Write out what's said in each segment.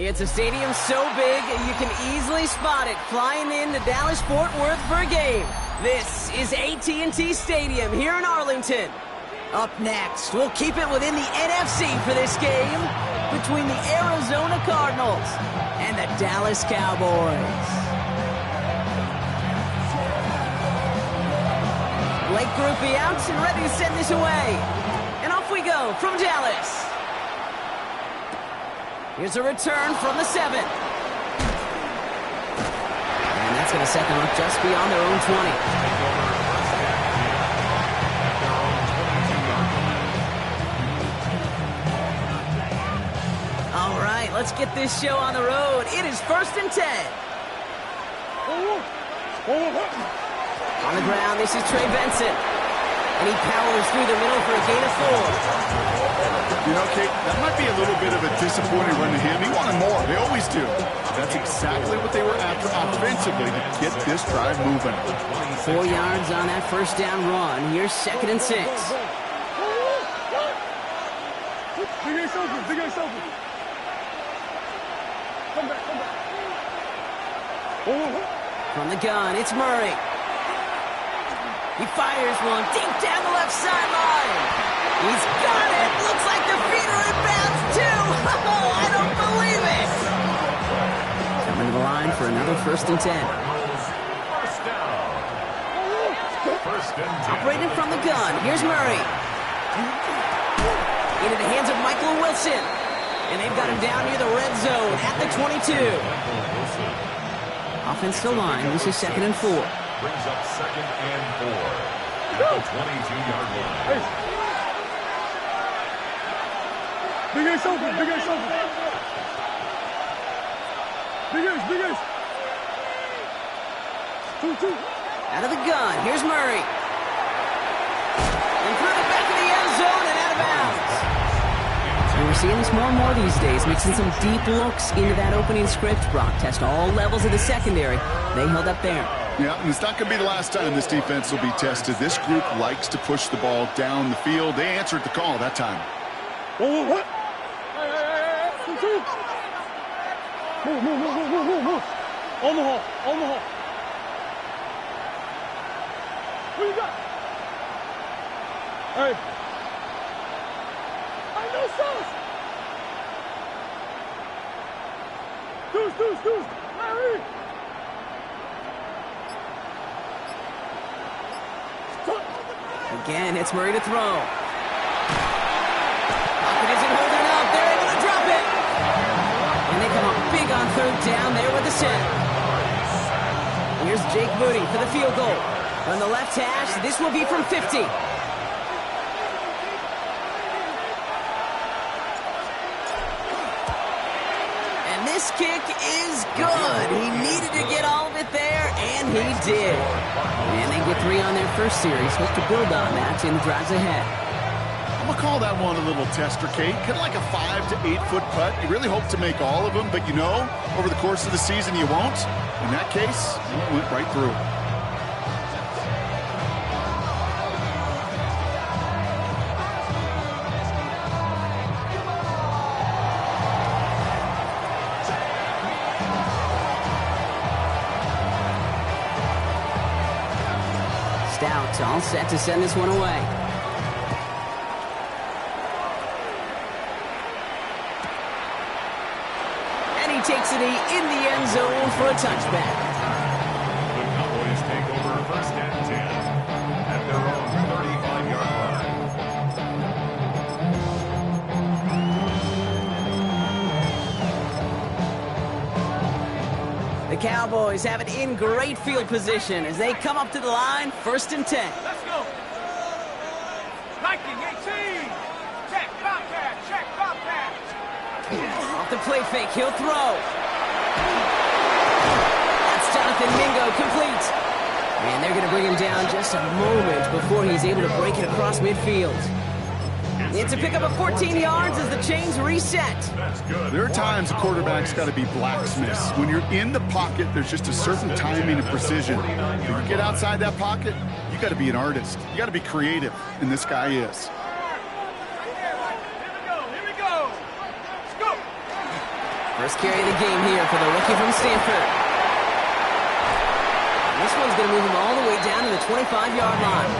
It's a stadium so big you can easily spot it flying into Dallas-Fort Worth for a game. This is AT&T Stadium here in Arlington. Up next, we'll keep it within the NFC for this game between the Arizona Cardinals and the Dallas Cowboys. Blake Grupe out and ready to send this away. And off we go from Dallas. Here's a return from the 7. And that's going to set them up just beyond their own 20. All right, let's get this show on the road. It is 1st and 10. On the ground, this is Trey Benson. And he powers through the middle for a gain of 4. You know, Kate, that might be a little bit of a disappointing run to him. He wanted more. They always do. That's exactly what they were after offensively to get this drive moving. 4 yards on that first down run. Here's 2nd and 6. Big ace open, big ace open. Come back, come back. From the gun, it's Murray. He fires one deep down the left sideline. He's got it. Looks like the feet are in bounds, too. Oh, I don't believe it. Coming to the line for another 1st and 10. Operating from the gun. Here's Murray. Into the hands of Michael Wilson. And they've got him down near the red zone at the 22. Offensive line. This is 2nd and 4. Brings up 2nd and 4 at the 22-yard line. Big ace open, big ace open. Big ace, big ace. 2-2. Out of the gun, here's Murray. And through the back of the end zone and out of bounds. And we're seeing this more and more these days, mixing some deep looks into that opening script. Brock test all levels of the secondary. They held up there. Yeah, and it's not going to be the last time this defense will be tested. This group likes to push the ball down the field. They answered the call that time. What? Move. On the hall. What you got? Hey. I know sauce. Deuce. Larry. Again, it's Murray to throw. Pocket isn't holding up. They're able to drop it. And they come up big on 3rd down there with the set. Here's Jake Moody for the field goal. On the left hash, this will be from 50. And this kick is good. He needed to get all of it there, and he did. And they get 3 on their first series. Hope to build on that in the drives ahead. I'm going to call that one a little tester, Kate. Kind of like a 5 to 8 foot putt. You really hope to make all of them, but you know, over the course of the season, you won't. In that case, it went right through. Stout all set to send this one away. And he takes it in the end zone for a touchback. The Cowboys take over 1st and 10 at their own 35-yard line. The Cowboys have it in great field position as they come up to the line, 1st and 10. Let's go. Liking 18. Check, Bobcat. Off the play fake, he'll throw. That's Jonathan Mingo, complete. And they're going to bring him down just a moment before he's able to break it across midfield. It's a pickup of 14 yards as the chains reset. There are times a quarterback's got to be blacksmiths. When you're in the pocket, there's just a certain timing and precision. When you get outside that pocket, you got to be an artist. You got to be creative, and this guy is. Here we go. Let's go. First carry of the game here for the rookie from Stanford. This one's going to move him all the way down to the 25-yard line.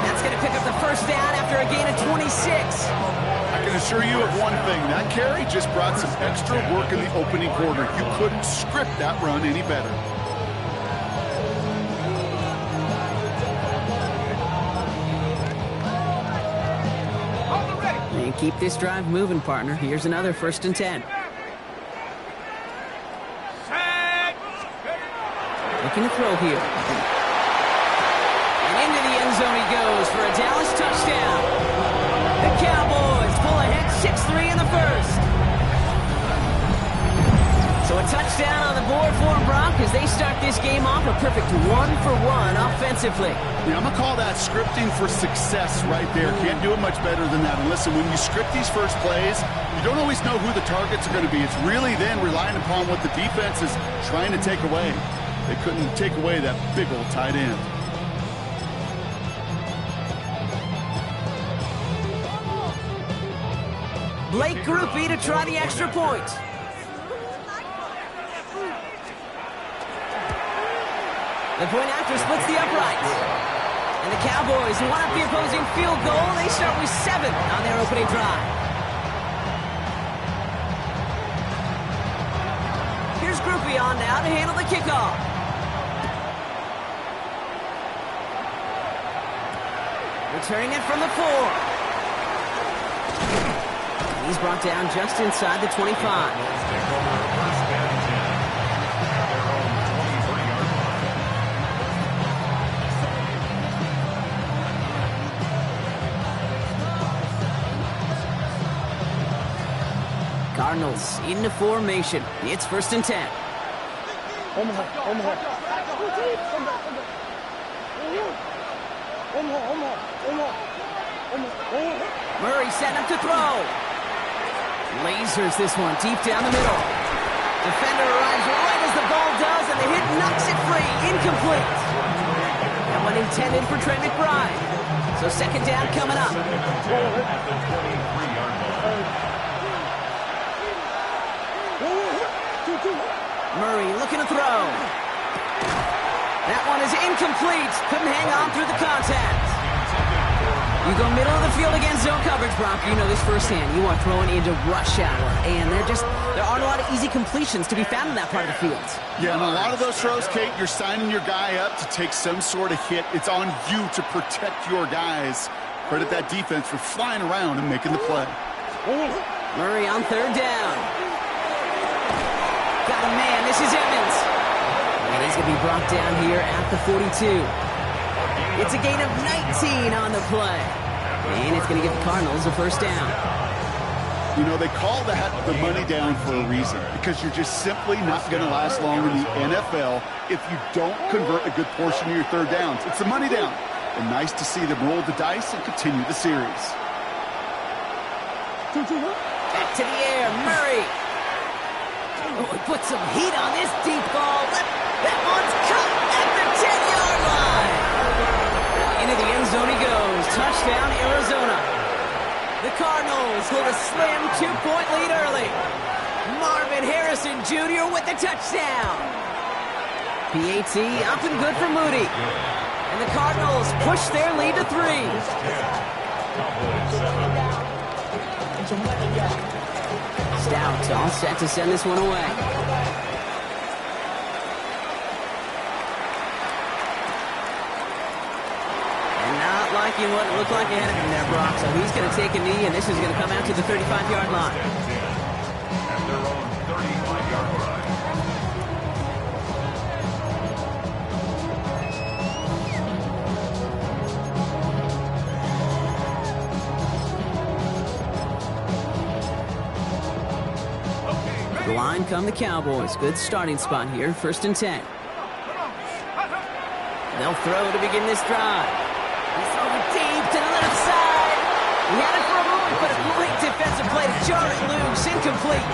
That's going to pick up the first down after a gain of 26. I can assure you of one thing. That carry just brought some extra work in the opening quarter. You couldn't script that run any better. And keep this drive moving, partner. Here's another 1st and 10. Looking to throw here. And into the end zone he goes for a Dallas touchdown. The Cowboys pull ahead 6-3 in the first. So a touchdown on the board for Brock as they start this game off a perfect 1-for-1 offensively. Yeah, I'm going to call that scripting for success right there. Can't do it much better than that. And listen, when you script these first plays, you don't always know who the targets are going to be. It's really then relying upon what the defense is trying to take away. They couldn't take away that big old tight end. Blake Groupie to try the extra point. The point after splits the uprights. And the Cowboys, who want up the opposing field goal, they start with 7 on their opening drive. Here's Groupie on now to handle the kickoff. Returning it from the 4. He's brought down just inside the 25. Cardinals into formation. It's 1st and 10. Murray setting up to throw. Lasers this one deep down the middle. Defender arrives right as the ball does, and the hit knocks it free. Incomplete. That one intended for Trey McBride. So 2nd down coming up. Murray looking to throw. That one is incomplete. Couldn't hang on through the contact. You go middle of the field against zone coverage, Brock. You know this firsthand. You are throwing into rush hour, and there aren't a lot of easy completions to be found in that part of the field. Yeah, and a lot of those throws, Kate, you're signing your guy up to take some sort of hit. It's on you to protect your guys. Credit that defense for flying around and making the play. Murray on 3rd down. Got a man. This is Evans. And he's going to be brought down here at the 42. It's a gain of 19 on the play. And it's going to give the Cardinals a 1st down. You know, they call that the money down for a reason, because you're just simply not going to last long in the NFL if you don't convert a good portion of your 3rd downs. It's the money down. And nice to see them roll the dice and continue the series. Back to the air, Murray. Oh, he put some heat on this deep ball. That one's cut at the 10-yard line. Into the end zone he goes. Touchdown, Arizona. The Cardinals hold a slim 2-point lead early. Marvin Harrison Jr. with the touchdown. PAT up and good for Moody. And the Cardinals push their lead to 3. Stout all set to send this one away. And not liking what it looked like ahead of him there, Brock. So he's going to take a knee, and this is going to come out to the 35-yard line. At their own 35-yard line. Line come the Cowboys. Good starting spot here. 1st and 10. They'll throw to begin this drive. He's throwing deep to the left side. He had it for a moment, but a great defensive play to jar it loose. Incomplete.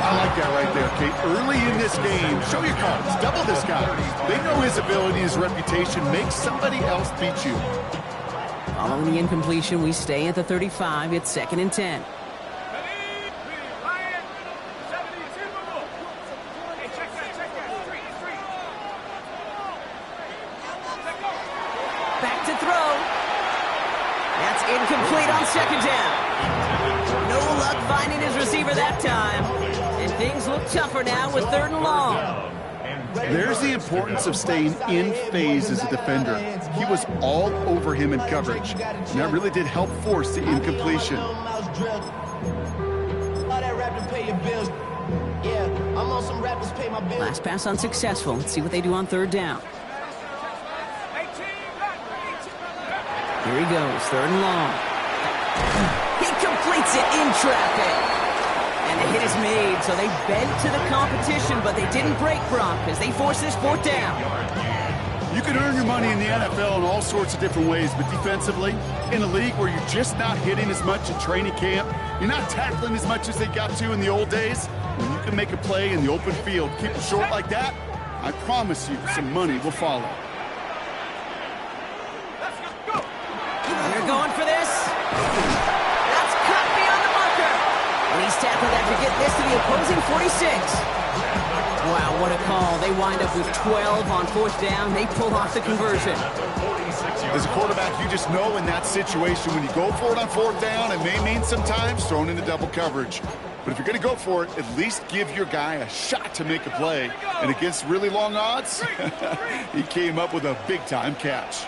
I like that right there, Kate. Early in this game, show your cards. Double this guy. They know his ability, his reputation. Make somebody else beat you. Following the incompletion, we stay at the 35. It's 2nd and 10. to throw. That's incomplete on second down. No luck finding his receiver that time. And things look tougher now with 3rd and long. There's the importance of staying in phase as a defender. He was all over him in coverage, and that really did help force the incompletion. Last pass unsuccessful. Let's see what they do on 3rd down. Here he goes, 3rd and long. He completes it in traffic. And the hit is made, so they bent to the competition, but they didn't break, Brock, as they force this 4th down. You can earn your money in the NFL in all sorts of different ways, but defensively, in a league where you're just not hitting as much in training camp, you're not tackling as much as they got to in the old days, when you can make a play in the open field, keep it short like that, I promise you some money will follow. They're going for this. That's cut beyond the marker. And he's tackled after getting this to the opposing 46. Wow, what a call. They wind up with 12 on 4th down. They pull off the conversion. As a quarterback, you just know in that situation when you go for it on 4th down, it may mean sometimes thrown into double coverage. But if you're going to go for it, at least give your guy a shot to make a play. And against really long odds, he came up with a big-time catch.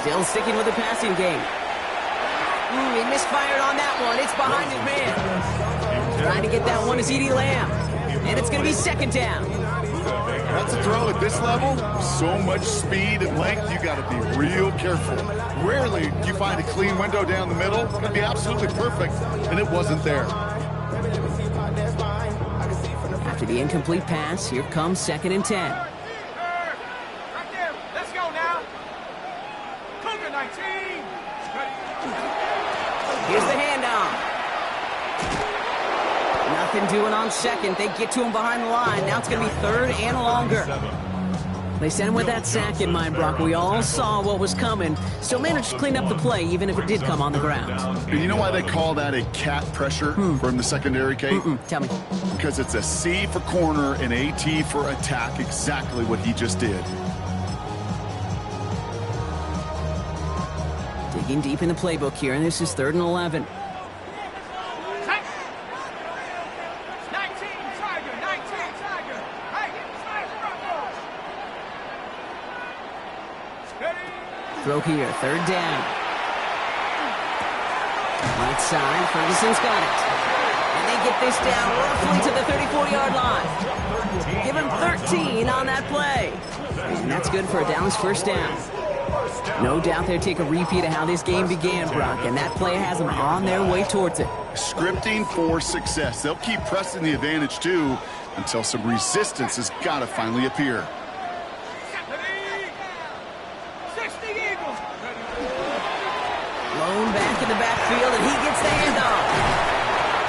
Still sticking with the passing game. He misfired on that one. It's behind his man. Trying to get that one to CeeDee Lamb. And it's going to be 2nd down. That's a throw at this level. So much speed and length, you got to be real careful. Rarely do you find a clean window down the middle. It's going to be absolutely perfect, and it wasn't there. After the incomplete pass, here comes 2nd and 10. Here's the handoff. Nothing doing on 2nd. They get to him behind the line. Now it's going to be 3rd and longer. They sent him with that sack in mind, Brock. We all saw what was coming. Still managed to clean up the play, even if it did come on the ground. And you know why they call that a cat pressure from the secondary, Kate? Tell me. Because it's a C for corner and a T for attack. Exactly what he just did. Digging deep in the playbook here, and this is 3rd and 11. Throw here, 3rd down. Right side, Ferguson's got it. And they get this down roughly to the 34-yard line. Give him 13 on that play. And that's good for a Dallas 1st down. No doubt they'll take a repeat of how this game began, Brock, and that play has them on their way towards it. Scripting for success. They'll keep pressing the advantage, too, until some resistance has got to finally appear. Blown back in the backfield, and he gets the handoff.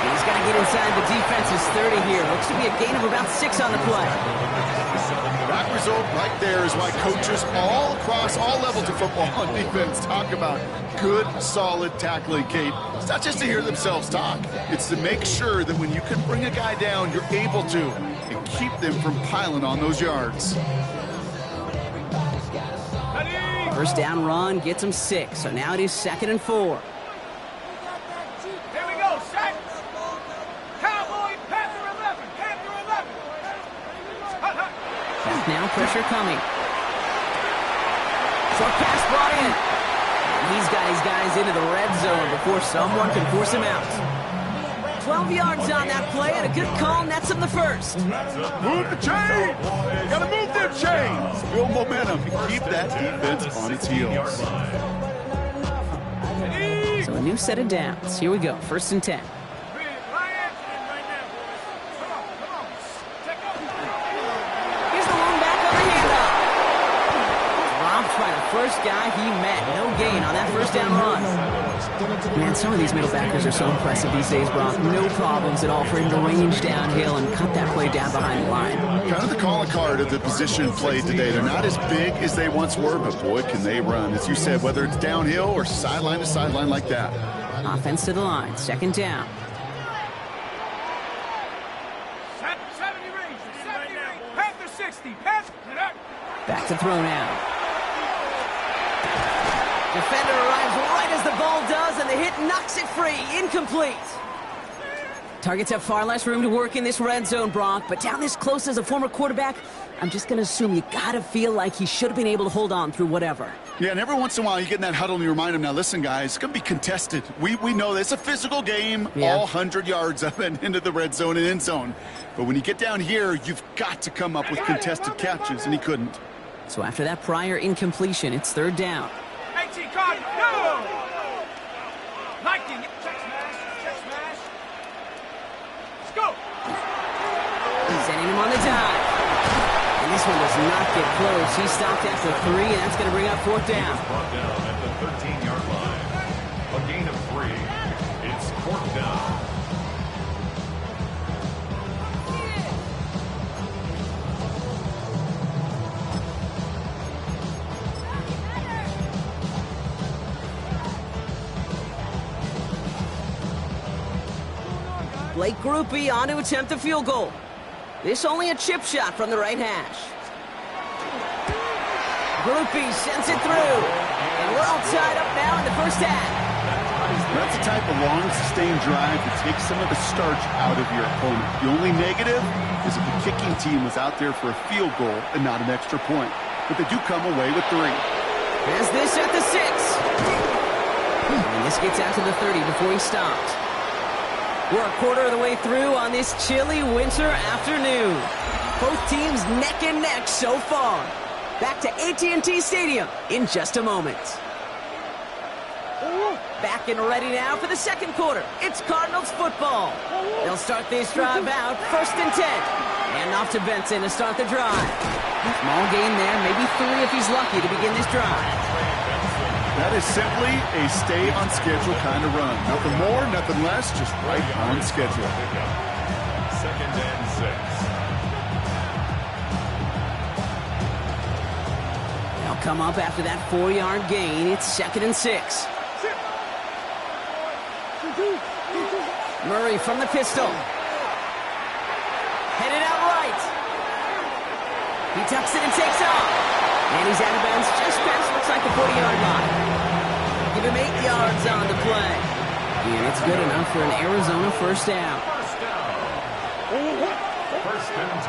He's got to get inside the defense's 30 here. Looks to be a gain of about 6 on the play. That result right there is why coaches all across all levels of football on defense talk about good, solid tackling, Kate. It's not just to hear themselves talk. It's to make sure that when you can bring a guy down, you're able to, and keep them from piling on those yards. 1st down run gets him 6, so now it is 2nd and 4. Here we go, set. Cowboy, Panther 11, Panther 11. Now pressure coming. Short pass brought in. And he's got his guys into the red zone before someone can force him out. 12 yards on that play, and a good call nets him the 1st. Move the chain! Gotta move them chains! Build momentum. Keep that defense on its heels. So a new set of downs. Here we go, 1st and 10. Here's the long back on the handoff. Robbed by the first guy he met. No gain on that 1st down run. Man, some of these middle backers are so impressive these days, Brock. No problems at all for him to range downhill and cut that play down behind the line. Kind of the calling card of the position played today. They're not as big as they once were, but boy, can they run. As you said, whether it's downhill or sideline to sideline like that. Offense to the line, 2nd down. 70 range. 70 range. Panther 60. Panther. Back to throw now. Defender arrives right as the ball does, and the hit knocks it free. Incomplete. Targets have far less room to work in this red zone, Brock, but down this close as a former quarterback, I'm just going to assume you got to feel like he should have been able to hold on through whatever. Yeah, and every once in a while you get in that huddle and you remind him, now listen, guys, it's going to be contested. We know this. It's a physical game, all 100 yards up and into the red zone and end zone. But when you get down here, you've got to come up with contested catches, and he couldn't. So after that prior incompletion, it's third down. 18 Cardinals. No! Lightning. Check smash. Check smash. Let's go. Sending him on the dive. And this one does not get close. He stopped after 3, and that's going to bring up fourth down. Brought down at the 13-yard line. A gain of 3. It's fourth down. Blake Groupie on to attempt the field goal. This only a chip shot from the right hash. Groupie sends it through. And we're all tied up now in the first half. That's the type of long, sustained drive that takes some of the starch out of your opponent. The only negative is if the kicking team was out there for a field goal and not an extra point. But they do come away with 3. Has this at the 6. And this gets out to the 30 before he stopped. We're a quarter of the way through on this chilly winter afternoon. Both teams neck and neck so far. Back to AT&T Stadium in just a moment. Back and ready now for the second quarter. It's Cardinals football. They'll start this drive out, 1st and 10. And off to Benson to start the drive. Small gain there, maybe 3 if he's lucky to begin this drive. That is simply a stay-on-schedule kind of run. Nothing more, nothing less, just right on schedule. 2nd and 6. They'll come up after that 4-yard gain. It's 2nd and 6. Murray from the pistol. Headed out right. He tucks it and takes off. And he's out of bounds just past, looks like the 40-yard line. Give him 8 yards on the play. And it's good enough for an Arizona first down.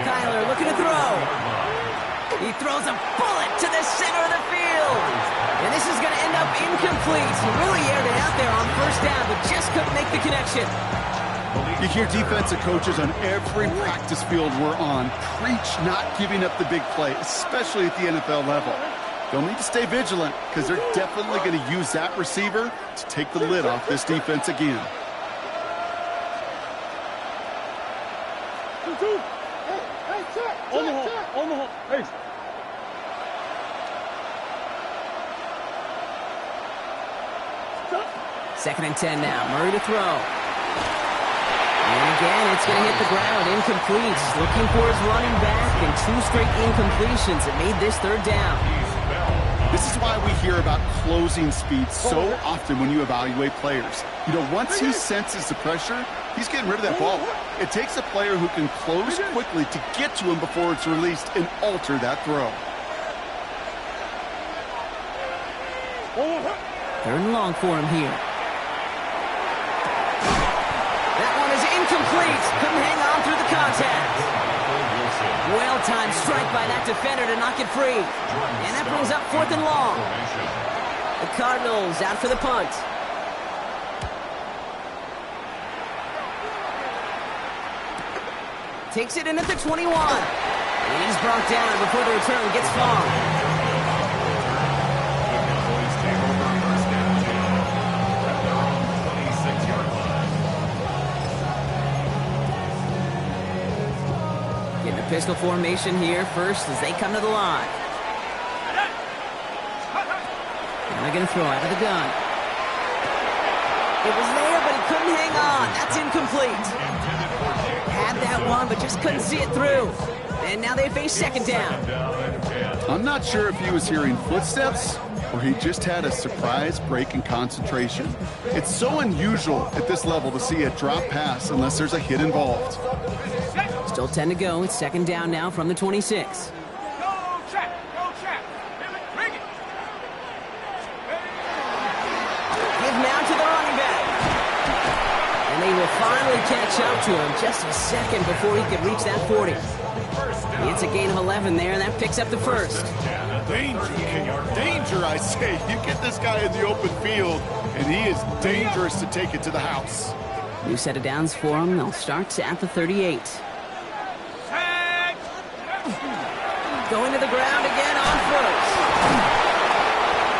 Kyler looking to throw. He throws a bullet to the center of the field. And this is going to end up incomplete. He really aired it out there on first down, but just couldn't make the connection. You hear defensive coaches on every practice field we're on preach not giving up the big play, especially at the NFL level. They'll need to stay vigilant because they're definitely going to use that receiver to take the lid off this defense again. Second and 10 now. Murray to throw. And again, it's going to hit the ground. Incomplete. Looking for his running back, and 2 straight incompletions that made this third down. This is why we hear about closing speed so often when you evaluate players. You know, once he senses the pressure, he's getting rid of that ball. It takes a player who can close quickly to get to him before it's released and alter that throw. 3rd and long for him here. That one is incomplete. Couldn't hang on through the contact. Well-timed strike by that defender to knock it free. And that brings up 4th and long. The Cardinals out for the punt. Takes it in at the 21. And he's brought down before the return gets far. Pistol formation here first as they come to the line. And they're going to throw out of the gun. It was there, but he couldn't hang on. That's incomplete. Had that one, but just couldn't see it through. And now they face second down. I'm not sure if he was hearing footsteps or he just had a surprise break in concentration. It's so unusual at this level to see a drop pass unless there's a hit involved. Still 10 to go. It's second down now from the 26. Go, check. Bring it. Give now to the running back. And they will finally catch up to him just a second before he could reach that 40. It's a gain of 11 there, and that picks up the first. Danger, I say. You get this guy in the open field, and he is dangerous to take it to the house. New set of downs for him. They'll start at the 38. Going to the ground again on first.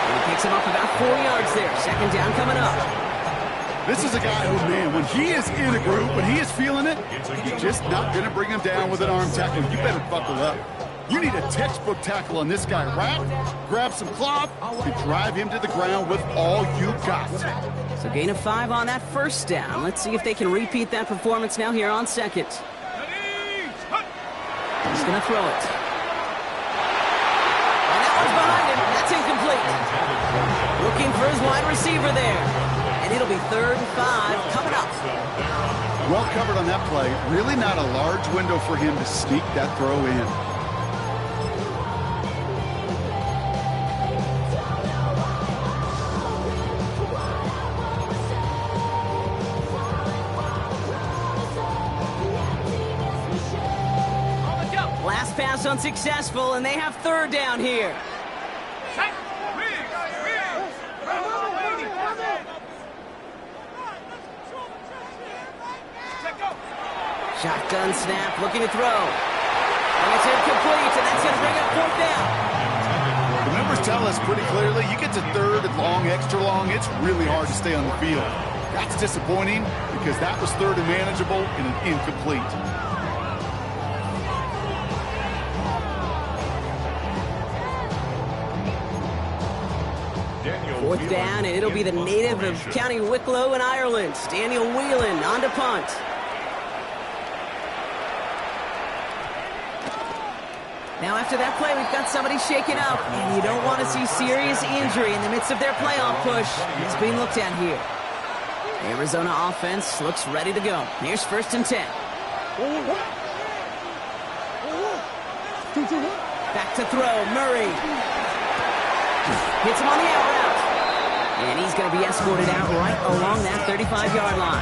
And he picks him up about 4 yards there. Second down coming up. This is a guy who, man, when he is in a group, when he is feeling it, you're just not going to bring him down with an arm tackle. You better buckle up. You need a textbook tackle on this guy. Wrap, grab some cloth, and drive him to the ground with all you got. So gain of 5 on that first down. Let's see if they can repeat that performance now here on second. He's going to throw it. And that one's behind him. That's incomplete. Looking for his wide receiver there. And it'll be 3rd and 5 coming up. Well covered on that play. Really not a large window for him to sneak that throw in. Last pass unsuccessful, and they have 3rd down here. Shotgun snap, looking to throw. And it's incomplete, and that's going to bring up 4th down. The numbers tell us pretty clearly, you get to 3rd and long, extra long, it's really hard to stay on the field. That's disappointing because that was 3rd and manageable and an incomplete. Fourth down, and it'll be the native of County Wicklow in Ireland, Daniel Whelan, on to punt. Now after that play, we've got somebody shaken up, and you don't want to see serious injury in the midst of their playoff push. It's being looked at here. Arizona offense looks ready to go. Here's 1st and 10. Back to throw, Murray. Hits him on the out route. And he's going to be escorted out right along that 35-yard line.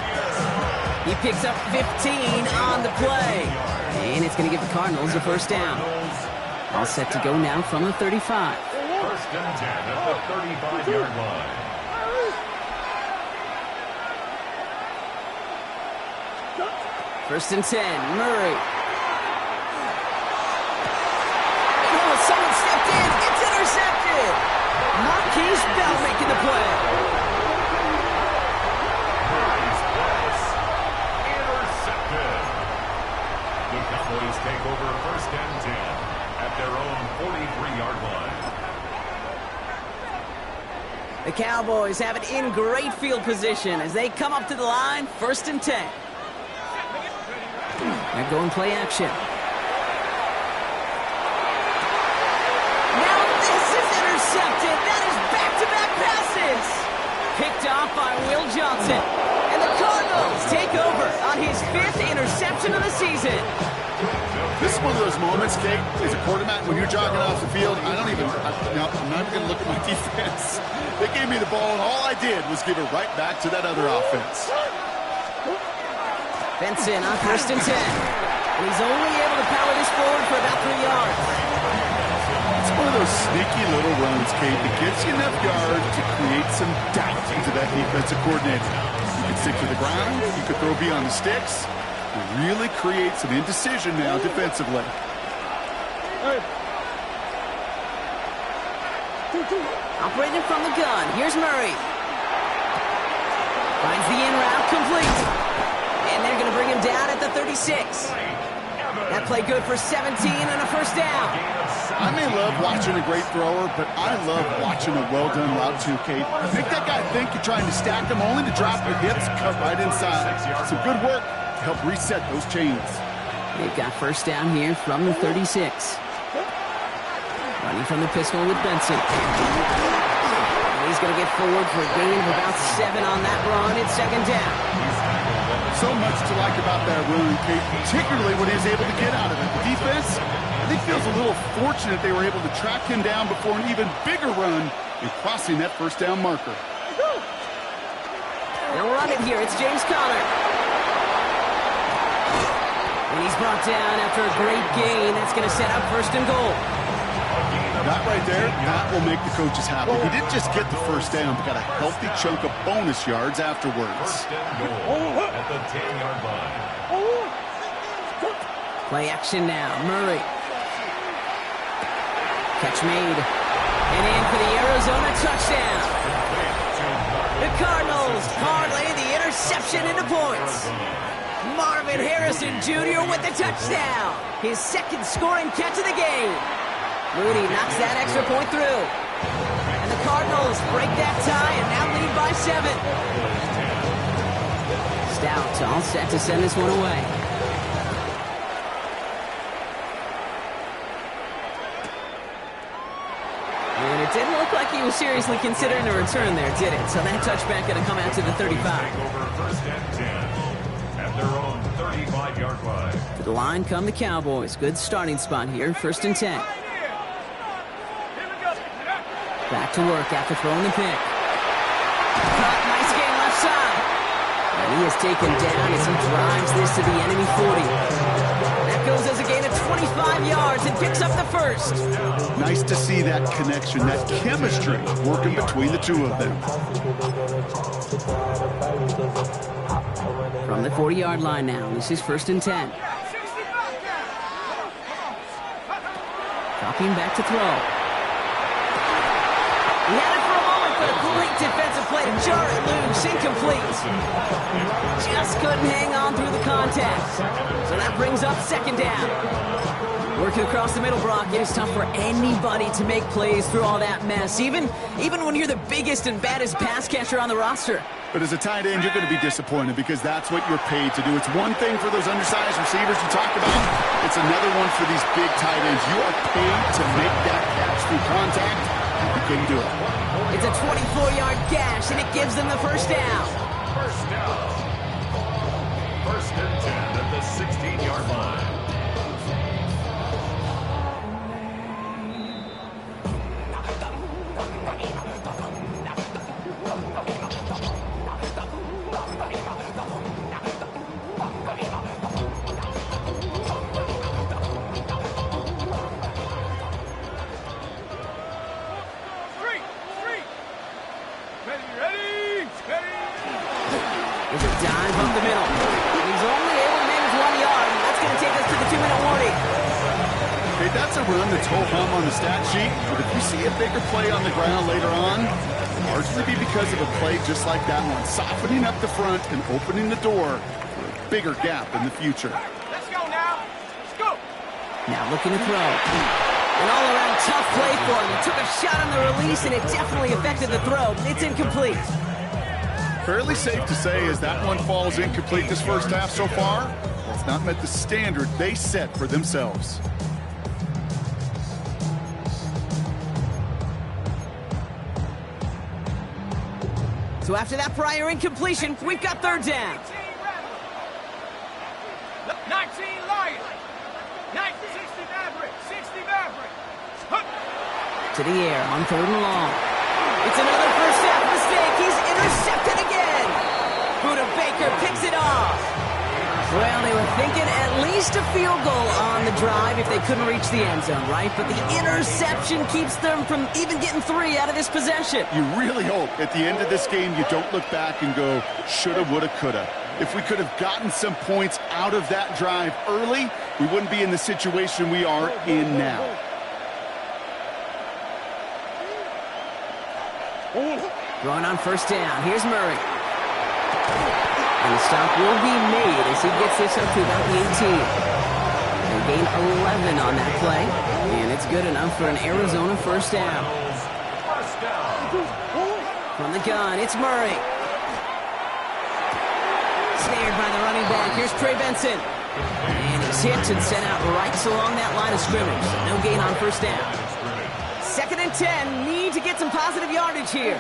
He picks up 15 on the play. And it's going to give the Cardinals a 1st down. All set to go now from the 35. 1st and 10 at the 35-yard line. First and 10, Murray. Oh, someone stepped in. It's intercepted. Marquise Bell making the play. Intercepted. The Cowboys take over 1st and 10 at their own 43-yard line. The Cowboys have it in great field position as they come up to the line, 1st and 10. They're going play action. Now this is intercepted. That is back-to-back passes. Picked off by Will Johnson. And the Cardinals take over on his 5th interception of the season. This is one of those moments, Kate, as a quarterback, when you're jogging off the field, I'm not even going to look at my defense. They gave me the ball, and all I did was give it right back to that other offense. Benson on 1st and 10. And he's only able to power this forward for about 3 yards. It's one of those sneaky little runs, Kate, that gets you enough yards to create some doubt into that defensive coordinator. You can stick to the ground, you can throw beyond the sticks. It really creates some indecision now defensively. Operating from the gun, here's Murray. Finds the in route complete. And they're going to bring him down at the 36. That play good for 17 and a 1st down. I may love watching a great thrower, but I love watching a well-done route too, Kate. Make that guy think you're trying to stack him only to drop the hips, cut right inside. Some good work to help reset those chains. They've got 1st down here from the 36. Running from the pistol with Benson. And he's going to get forward for a gain of about 7 on that run. It's 2nd down. So much to like about that run, Kate, particularly what he was able to get out of it. The defense, I think, feels a little fortunate they were able to track him down before an even bigger run in crossing that first down marker. They'll run it here. It's James Conner. And he's brought down after a great gain. That's going to set up first and goal. That right there, that will make the coaches happy. He didn't just get the first down, but got a healthy chunk of bonus yards afterwards. First and goal at the 10-yard line. Play action now. Murray. Catch made. And in for the Arizona touchdown. The Cardinals parlay the interception into points. Marvin Harrison Jr. with the touchdown. His second scoring catch of the game. Moody knocks that extra point through. And the Cardinals break that tie and now lead by 7. Stout all set to send this one away. And it didn't look like he was seriously considering a return there, did it? So that touchback going to come out to the 35. Over first and 10 at their own 35-yard line. To the line come the Cowboys. Good starting spot here. First and 10. Back to work after throwing the pick. Nice game left side. And he is taken down as he drives this to the enemy 40. That goes as a gain of 25 yards and picks up the first. Nice to see that connection, that chemistry working between the two of them. From the 40-yard line now, this is first and 10. Dropping back to throw. He had it for a moment, but a great defensive play to jar it loose, incomplete. Just couldn't hang on through the contact. So that brings up second down. Working across the middle, Brock, it is tough for anybody to make plays through all that mess, even when you're the biggest and baddest pass catcher on the roster. But as a tight end, you're going to be disappointed because that's what you're paid to do. It's one thing for those undersized receivers you talk about. It's another one for these big tight ends. You are paid to make that catch through contact. You can do it. It's a 24-yard gash, and it gives them the first down. First down. First and 10 at the 16-yard line. There's a dive up the middle. He's only able to manage 1 yard, and that's going to take us to the 2-minute warning. Hey, that's a run that's ho-hum on the stat sheet, but if you see a bigger play on the ground later on, it'll largely be because of a play just like that one, softening up the front and opening the door for a bigger gap in the future. Let's go now. Let's go. Now looking to throw. An all-around tough play for him. He took a shot on the release, and it definitely affected the throw. It's incomplete. Fairly safe to say as that one falls incomplete this first half so far, it's not met the standard they set for themselves. So after that prior incompletion, we've got third down. 19 Lions. 60 Maverick. 60 Maverick. To the air on third and long. It's another first half mistake. He's intercepted again. Buda Baker picks it off. Well, they were thinking at least a field goal on the drive if they couldn't reach the end zone, right? But the interception keeps them from even getting 3 out of this possession. You really hope at the end of this game you don't look back and go, shoulda, woulda, coulda. If we could have gotten some points out of that drive early, we wouldn't be in the situation we are in now. Throwing on first down. Here's Murray. And the stop will be made as he gets this up to about the 18. They gain 11 on that play. And it's good enough for an Arizona first down. From the gun, it's Murray. Snared by the running back. Here's Trey Benson. And he's hit and sent out right along that line of scrimmage. No gain on first down. Second and 10. Need to get some positive yardage here.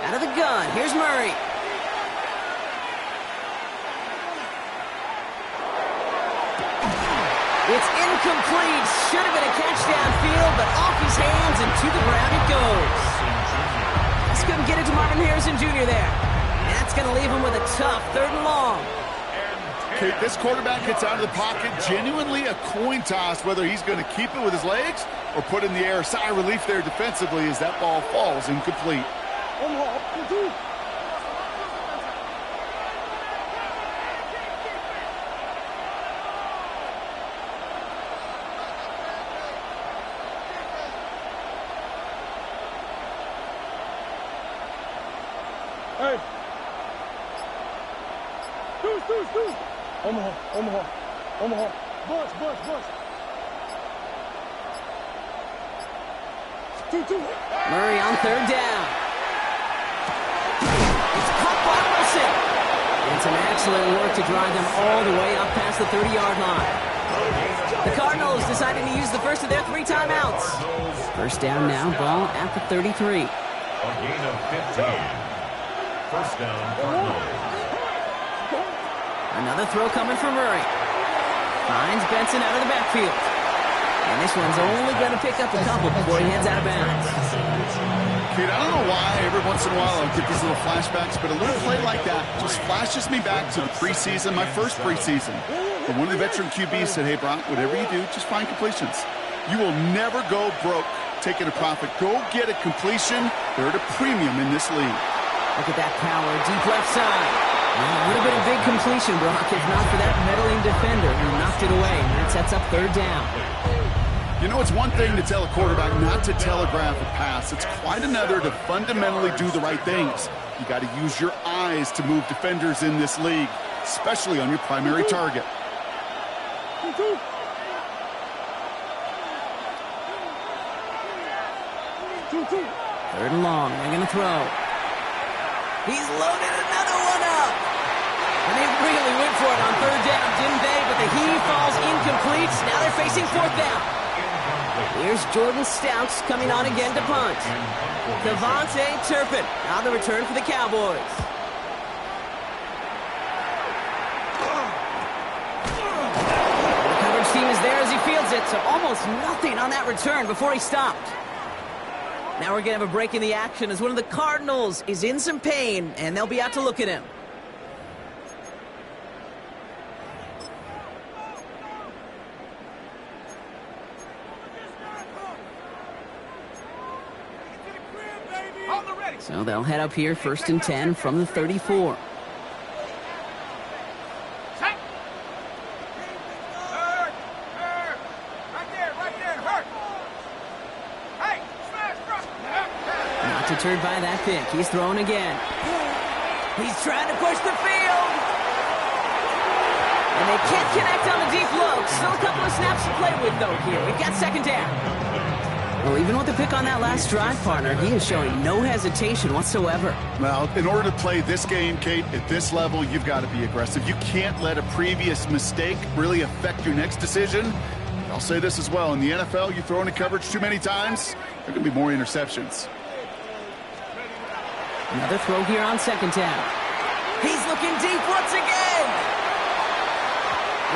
Out of the gun, here's Murray. It's incomplete. Should have been a catch downfield, but off his hands and to the ground it goes. Just couldn't get it to Marvin Harrison Jr. there. That's going to leave him with a tough 3rd and long. Okay, this quarterback gets out of the pocket, genuinely a coin toss whether he's going to keep it with his legs or put it in the air. Sigh of relief there defensively as that ball falls incomplete. Hey. Deuce. Omaha. Bunch. 2. Murray on 3rd down. It's caught by Wilson. And some excellent work to drive them all the way up past the 30-yard line. The Cardinals deciding to use the first of their 3 timeouts. First down now, ball at the 33. A gain of 15. First down, Cardinals. Another throw coming from Murray. Finds Benson out of the backfield. And this one's only going to pick up a couple before he heads out of bounds. Kid, I don't know why every once in a while I'll get these little flashbacks, but a little play like that just flashes me back to the preseason, my first preseason. And one of the veteran QBs said, hey, Brock, whatever you do, just find completions. You will never go broke taking a profit. Go get a completion. They're at a premium in this league. Look at that power, deep left side. A little bit of big completion, Brock, if not for that meddling defender who knocked it away. And that sets up 3rd down. You know, it's one thing to tell a quarterback not to telegraph a pass. It's quite another to fundamentally do the right things. You got to use your eyes to move defenders in this league, especially on your primary target. 3rd and long, they're going to throw. He's loaded another one up. And they really went for it on 3rd down, didn't they? But the heave falls incomplete. Now they're facing 4th down. Here's Jordan Stouts coming on again to punt. Devontae Turpin on the return for the Cowboys. The coverage team is there as he fields it, so almost nothing on that return before he stopped. Now we're going to have a break in the action as one of the Cardinals is in some pain, and they'll be out to look at him. So they'll head up here, 1st and 10 from the 34. Not deterred by that pick. He's throwing again. He's trying to push the field. And they can't connect on the deep look. Still a couple of snaps to play with, though, here. We've got 2nd down. Well, even with the pick on that last drive, partner, he is showing no hesitation whatsoever. Well, in order to play this game, Kate, at this level, you've got to be aggressive. You can't let a previous mistake really affect your next decision. I'll say this as well. In the NFL, you throw into coverage too many times, there are going to be more interceptions. Another throw here on 2nd down. He's looking deep once again.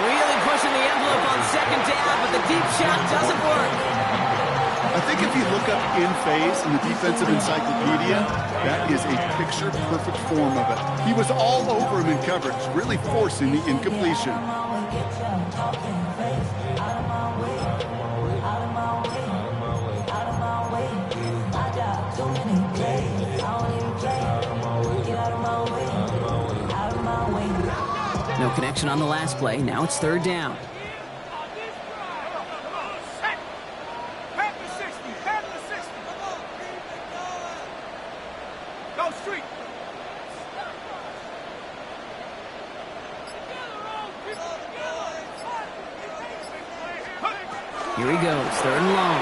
Really pushing the envelope on 2nd down, but the deep shot doesn't work. I think if you look up in phase in the defensive encyclopedia, that is a picture-perfect form of it. He was all over him in coverage, really forcing the incompletion. No connection on the last play. Now it's 3rd down. Here he goes, 3rd and long.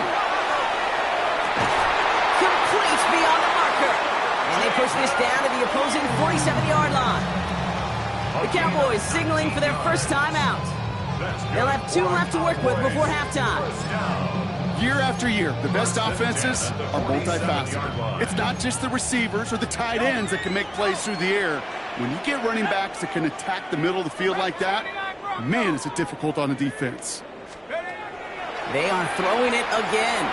Complete beyond the marker. And they push this down to the opposing 47-yard line. The Cowboys signaling for their first time out. They'll have 2 left to work with before halftime. Year after year, the best offenses are multifaceted. It's not just the receivers or the tight ends that can make plays through the air. When you get running backs that can attack the middle of the field like that, man, is it difficult on the defense. They are throwing it again.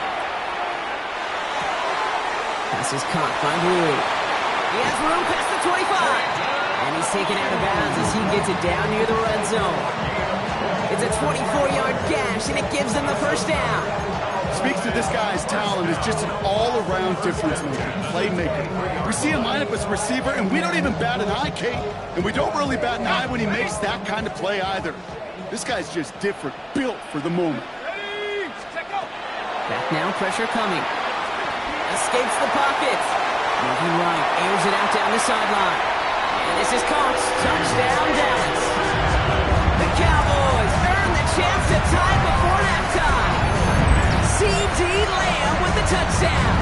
Pass is caught by Blue. He has room past the 25. And he's taken out of bounds as he gets it down near the red zone. It's a 24-yard gash, and it gives them the first down. Speaks to this guy's talent as just an all-around difference maker, playmaker. We see him line up as a receiver, and we don't even bat an eye, Kate. And we don't really bat an eye when he makes that kind of play either. This guy's just different, built for the moment. Back now, pressure coming. Escapes the pocket. Moving right, airs it out down the sideline. And this is caught. Touchdown, Dallas. The Cowboys earn the chance to tie before halftime. C.D. Lamb with the touchdown.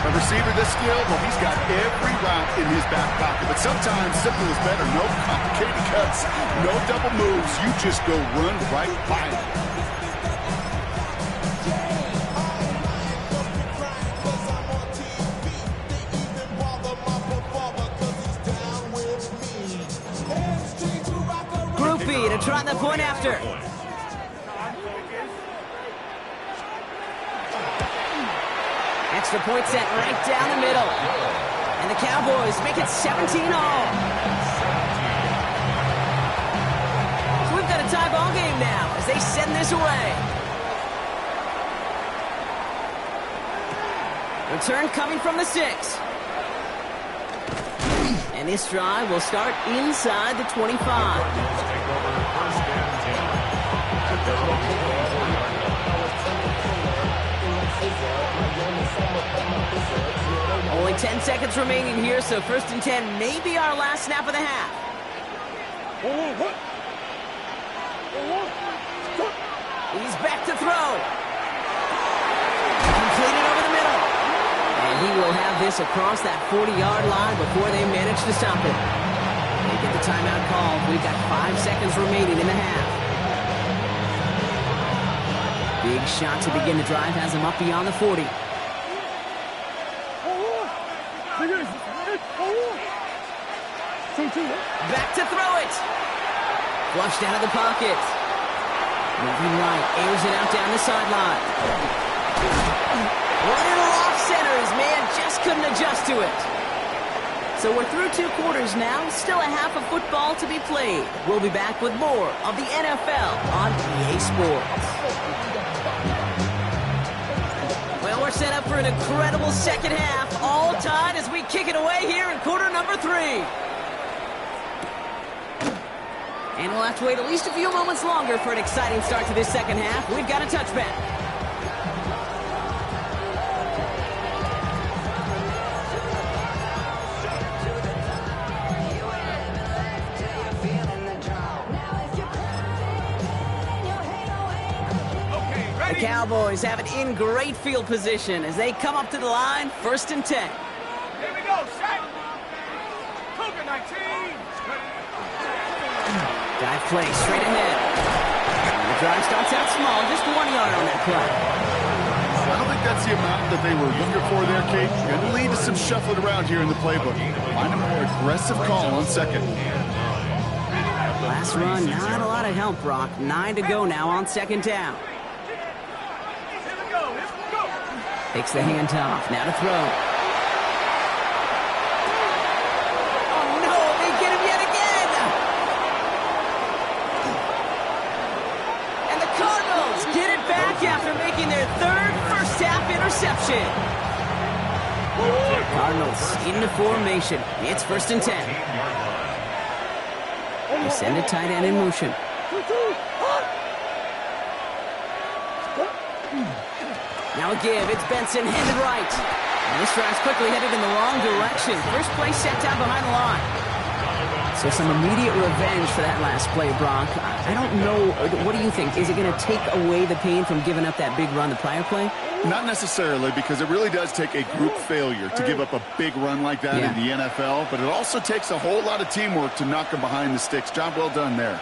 A receiver this skilled, well, he's got every route in his back pocket. But sometimes simple is better. No complicated cuts, no double moves. You just go run right by it. To try the point after. Extra point set right down the middle. And the Cowboys make it 17-all. So we've got a tie ball game now as they send this away. Return coming from the 6. And this drive will start inside the 25. Only 10 seconds remaining here, so 1st and 10 may be our last snap of the half. He's back to throw. Completed over the middle. And he will have this across that 40-yard line before they manage to stop it. They get the timeout called. We've got 5 seconds remaining in the half. Big shot to begin the drive has him up beyond the 40. Back to throw it. Flushed out of the pocket. Moving right, airs it out down the sideline. Little off center, his man just couldn't adjust to it. So we're through 2 quarters now, still a half of football to be played. We'll be back with more of the NFL on EA Sports. Well, we're set up for an incredible second half, all tied as we kick it away here in quarter number 3. And we'll have to wait at least a few moments longer for an exciting start to this second half. We've got a touchback. The Cowboys have it in great field position as they come up to the line, 1st and 10. Here we go, set. Cougar 19. Dive play straight ahead. And the drive starts out small, just 1 yard on that play. I don't think that's the amount that they were looking for there, Kate. Going to lead to some shuffling around here in the playbook. Find a more aggressive call on second. Last run, not a lot of help, Brock. 9 to go now on 2nd down. Takes the handoff, now to throw. Oh no, they get him yet again! And the Cardinals get it back after making their 3rd first-half interception. Cardinals into formation. It's 1st and 10. They send a tight end in motion. Now a give, it's Benson, handed right. And this drive's quickly headed in the wrong direction. First play set down behind the line. So some immediate revenge for that last play, Brock. I don't know, what do you think? Is it going to take away the pain from giving up that big run the prior play? Not necessarily, because it really does take a group failure to give up a big run like that in the NFL. But it also takes a whole lot of teamwork to knock them behind the sticks. Job well done there.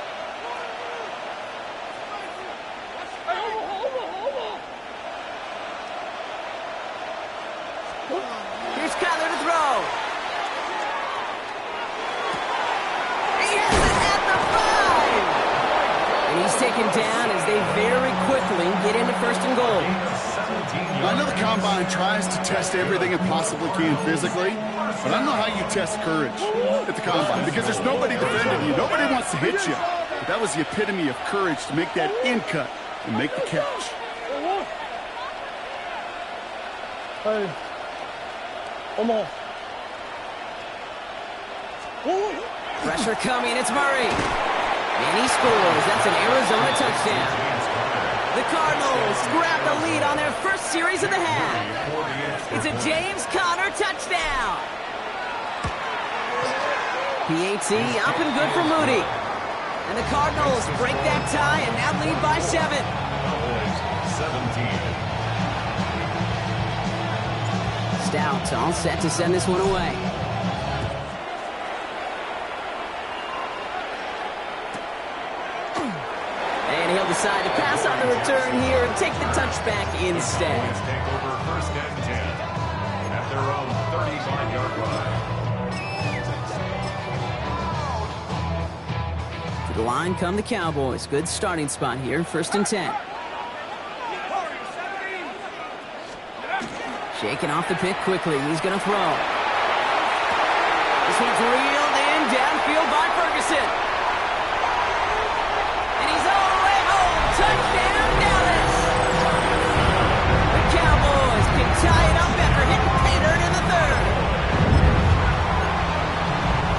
second down as they very quickly get into first and goal. I know the Combine tries to test everything it possibly can physically, but I don't know how you test courage at the Combine because there's nobody defending you. Nobody wants to hit you. But that was the epitome of courage to make that in cut and make the catch. Hey. Pressure coming, it's Murray. And he scores. That's an Arizona touchdown. The Cardinals grab the lead on their first series of the half. It's a James Conner touchdown. PAT up and good for Moody. And the Cardinals break that tie and now lead by 7. 17. Stout all set to send this one away. And he'll decide to pass on the return here and take the touchback instead. Take over first and 10 at their own 35-yard line. To the line come the Cowboys. Good starting spot here, first and 10. Shaking off the pick quickly. He's going to throw. This one's reeled in downfield by Ferguson. And he's all the way home. Touchdown, Dallas. The Cowboys can tie it up after hitting pay dirt in the third.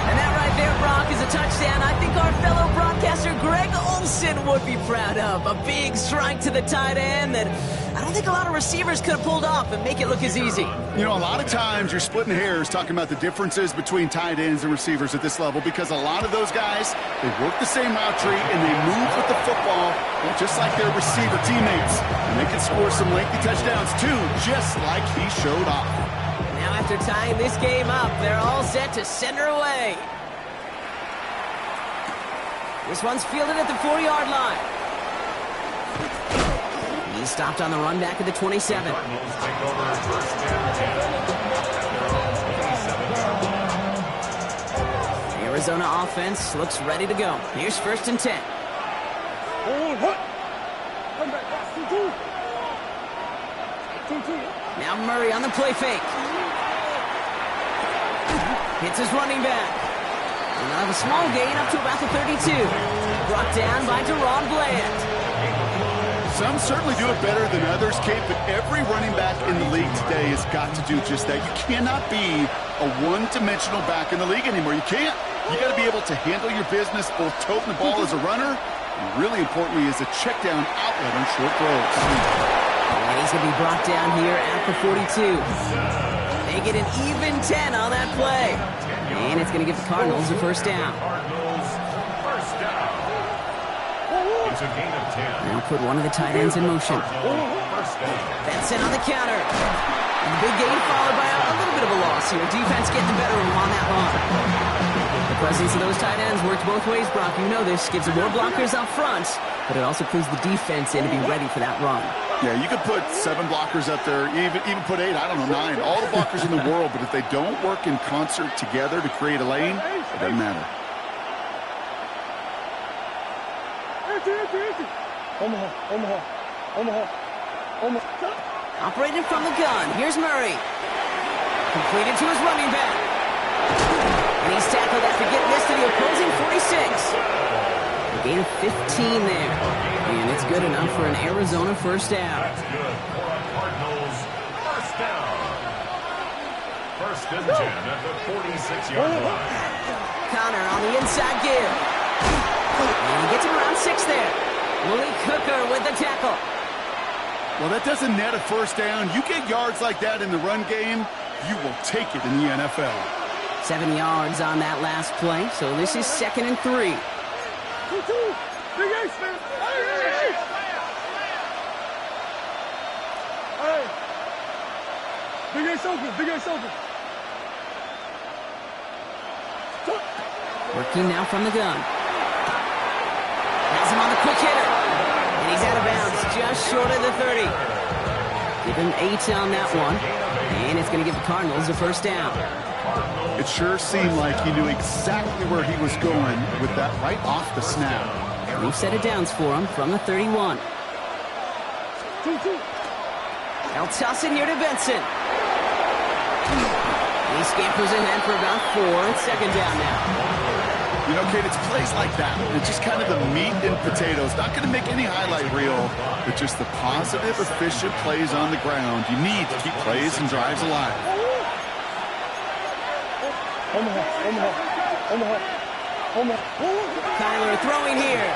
And that right there, Brock, is a touchdown I think our fellow broadcaster Greg Olson would be proud of. A big strike to the tight end that I don't think a lot of receivers could have pulled off and make it look as easy. You know, a lot of times you're splitting hairs talking about the differences between tight ends and receivers at this level because a lot of those guys, they work the same route tree and they move with the football just like their receiver teammates. And they can score some lengthy touchdowns too, just like he showed off. Now after tying this game up, they're all set to send her away. This one's fielded at the 40-yard line. He stopped on the run back at the 27. Cardinals take over first and 10 at their own 27-yard line. The Arizona offense looks ready to go. Here's first and 10. Now Murray on the play fake. Hits his running back. And they'll have a small gain up to about the 32. Brought down by Deron Bland. Some certainly do it better than others, Kate, but every running back in the league today has got to do just that. You cannot be a one-dimensional back in the league anymore. You can't. You got to be able to handle your business, both toting the ball as a runner, and really importantly as a check-down outlet on short throws. And he's going to be brought down here at the 42. They get an even 10 on that play. And it's going to give the Cardinals a first down. Cardinals first down. It's a gain of 10. They'll put one of the tight ends in motion. First down. That's it on the counter. And the big gain followed by a little bit of a loss here. Defense getting the better of him on that run. The presence of those tight ends works both ways, Brock. You know this. Gives them more blockers up front, but it also clues the defense in to be ready for that run. Yeah, you could put 7 blockers up there, even put 8, I don't know, 9, all the blockers in the world, but if they don't work in concert together to create a lane, it doesn't matter. Operating from the gun. Here's Murray. Completed to his running back. And he's tackled after getting this to the opposing 46. A gain of 15 there. And it's good enough for an Arizona first down. That's good for a Cardinals first down. First and 10 at the 46-yard line. Conner on the inside give. And he gets him around 6 there. Malik Hooker with the tackle. Well, that doesn't net a first down. You get yards like that in the run game, you will take it in the NFL. 7 yards on that last play, so this is 2nd and 3. Working now from the gun. Has him on the quick hitter. And he's out of bounds, just short of the 30. Give him 8 on that one. And it's going to give the Cardinals a first down. It sure seemed like he knew exactly where he was going with that right off the snap. New set of downs for him from the 31. They'll toss it here to Benson. He scampers ahead for about 4. It's second down now. You know, Kate, it's plays like that. It's just kind of the meat and potatoes. Not going to make any highlight reel, but just the positive, efficient plays on the ground. You need to keep plays and drives alive. Kyler throwing here.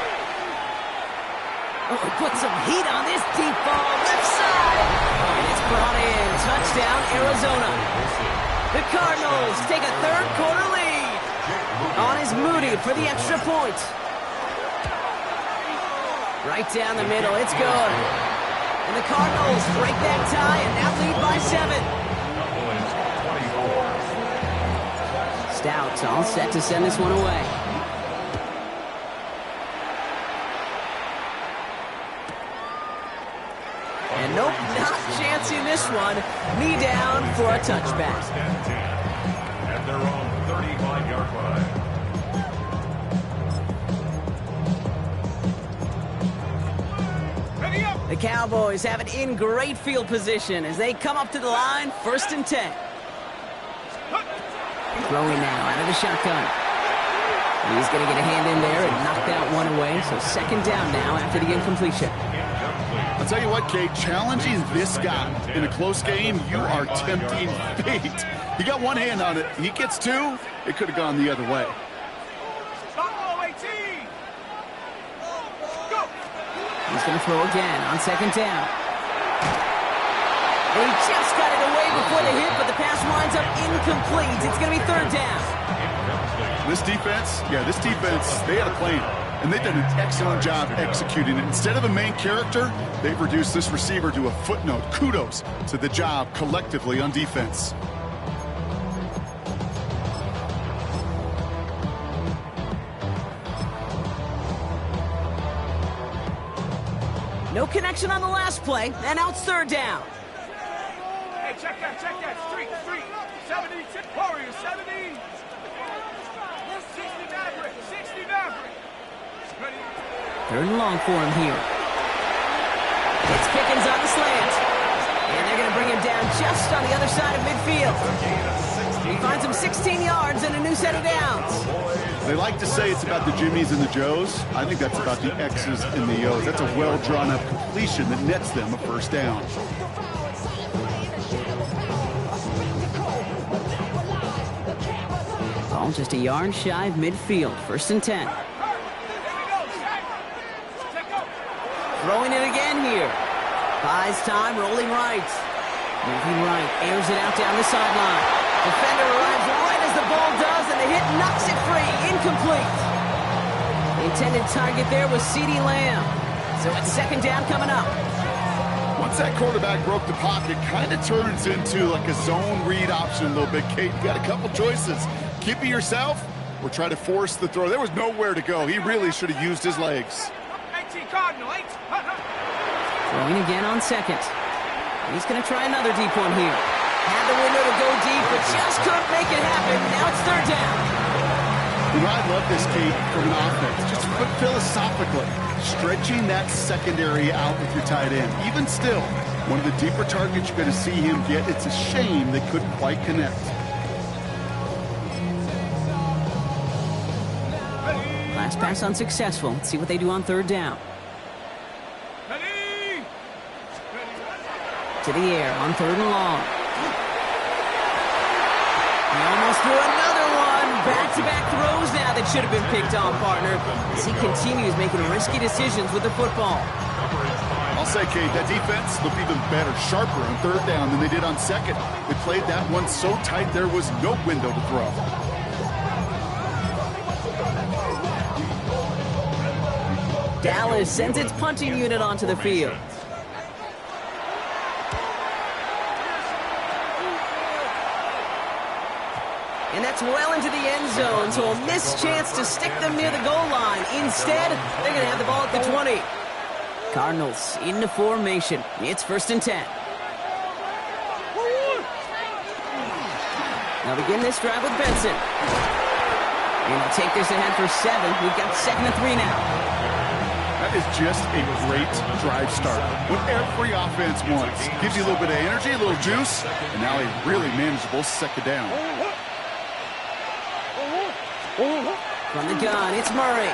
Oh, put some heat on this deep ball. Left side. And it's brought in. Touchdown, Arizona. The Cardinals take a third quarter lead. On is Moody for the extra point. Right down the middle. It's good. And the Cardinals break that tie and now lead by 7. Stout all set to send this one away. And nope, not chancing this one. Knee down for a touchback. At their own 35-yard line. The Cowboys have it in great field position as they come up to the line, 1st and 10. Throwing now out of the shotgun. He's going to get a hand in there and knock that one away. So second down now after the incompletion. I'll tell you what, Kate, challenging this guy in a close game, you are tempting fate. He got one hand on it. He gets 2. It could have gone the other way. He's going to throw again on second down. They just got it away before the hit, but the pass winds up incomplete. It's going to be third down. This defense, they had a plan, and they've done an excellent job executing it. Instead of a main character, they've reduced this receiver to a footnote. Kudos to the job collectively on defense. No connection on the last play, and now it's third down. Hey, check that. Street. 70, Warriors, 70. 60 Maverick. Ready? Third and long for him here. It's Pickens on the slant. And they're going to bring him down just on the other side of midfield. He finds him 16 yards and a new set of downs. They like to say it's about the Jimmies and the Joes. I think that's about the X's and the O's. That's a well-drawn-up completion that nets them a first down. Ball just a yard shy of midfield. 1st and 10. Throwing it again here. Buys time, rolling right. Moving right, airs it out down the sideline. Defender arrives right as the ball does, and the hit knocks it free. Incomplete. The intended target there was CeeDee Lamb. So it's second down coming up. Once that quarterback broke the pocket, kind of turns into like a zone read option a little bit, Kate. You got a couple choices. Keep it yourself or try to force the throw. There was nowhere to go. He really should have used his legs. 18 Cardinal, 8. Throwing again on second. He's going to try another deep one here. Had the window to go deep, but just couldn't make it happen. Now it's third down. You know, I love this, Kate, from an offense. Just philosophically, stretching that secondary out with your tight end. Even still, one of the deeper targets you're going to see him get. It's a shame they couldn't quite connect. Last pass unsuccessful. Let's see what they do on third down. Ready? To the air on third and long. He almost threw another one. Back-to-back throws now that should have been picked on, partner, as he continues making risky decisions with the football. I'll say, Kate, that defense looked even better, sharper on third down than they did on second. They played that one so tight there was no window to throw. Dallas sends its punting unit onto the field. And that's well into the end zone, so a missed chance to stick them near the goal line. Instead, they're going to have the ball at the 20. Cardinals into formation. It's 1st and 10. Now begin this drive with Benson. And they'll take this ahead for 7. We've got 2nd and 3 now. That is just a great drive start. What every offense wants. Gives you a little bit of energy, a little juice, and now a really manageable second down. From the gun, it's Murray.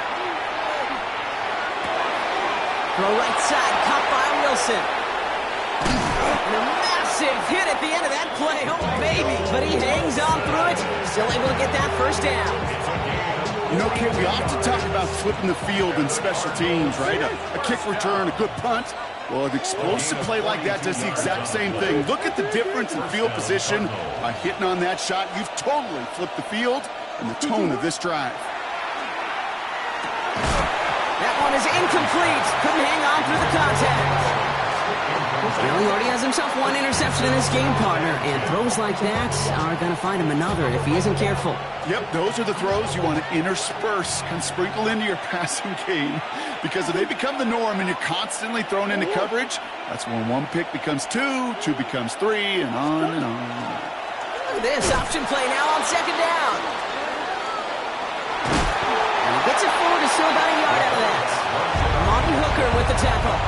Throw right side, caught by Wilson. And a massive hit at the end of that play. Oh, baby. But he hangs on through it. Still able to get that first down. You know, Kid, we often talk about flipping the field in special teams, right? A kick return, a good punt. Well, an explosive play like that does the exact same thing. Look at the difference in field position. By hitting on that shot, you've totally flipped the field and the tone of this drive. That one is incomplete. Couldn't hang on through the contact. Well, he already has himself one interception in this game, partner, and throws like that are going to find him another if he isn't careful. Yep, those are the throws you want to intersperse, can sprinkle into your passing game, because if they become the norm and you're constantly thrown into coverage, that's when one pick becomes two becomes three, and on and on. Look at this option play now on second down. And he gets it forward to still about a yard out of that. Monty Hooker with the tackle.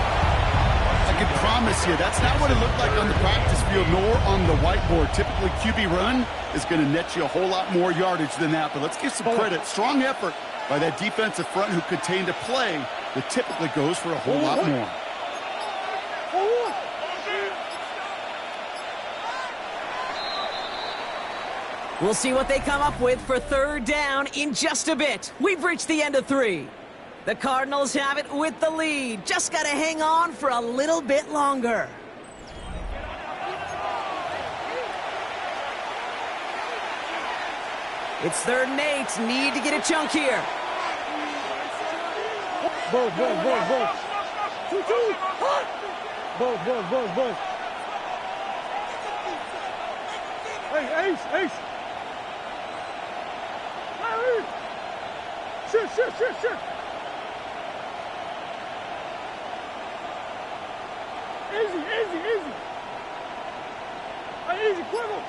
I can promise you, that's not what it looked like on the practice field, nor on the whiteboard. Typically, QB run is going to net you a whole lot more yardage than that. But let's give some credit. Strong effort by that defensive front who contained a play that typically goes for a whole lot more. We'll see what they come up with for third down in just a bit. We've reached the end of 3. The Cardinals have it with the lead. Just got to hang on for a little bit longer. It's 3rd and 8. Need to get a chunk here. Both. Both. Hey, Ace. Shit. Easy. Easy, quiver.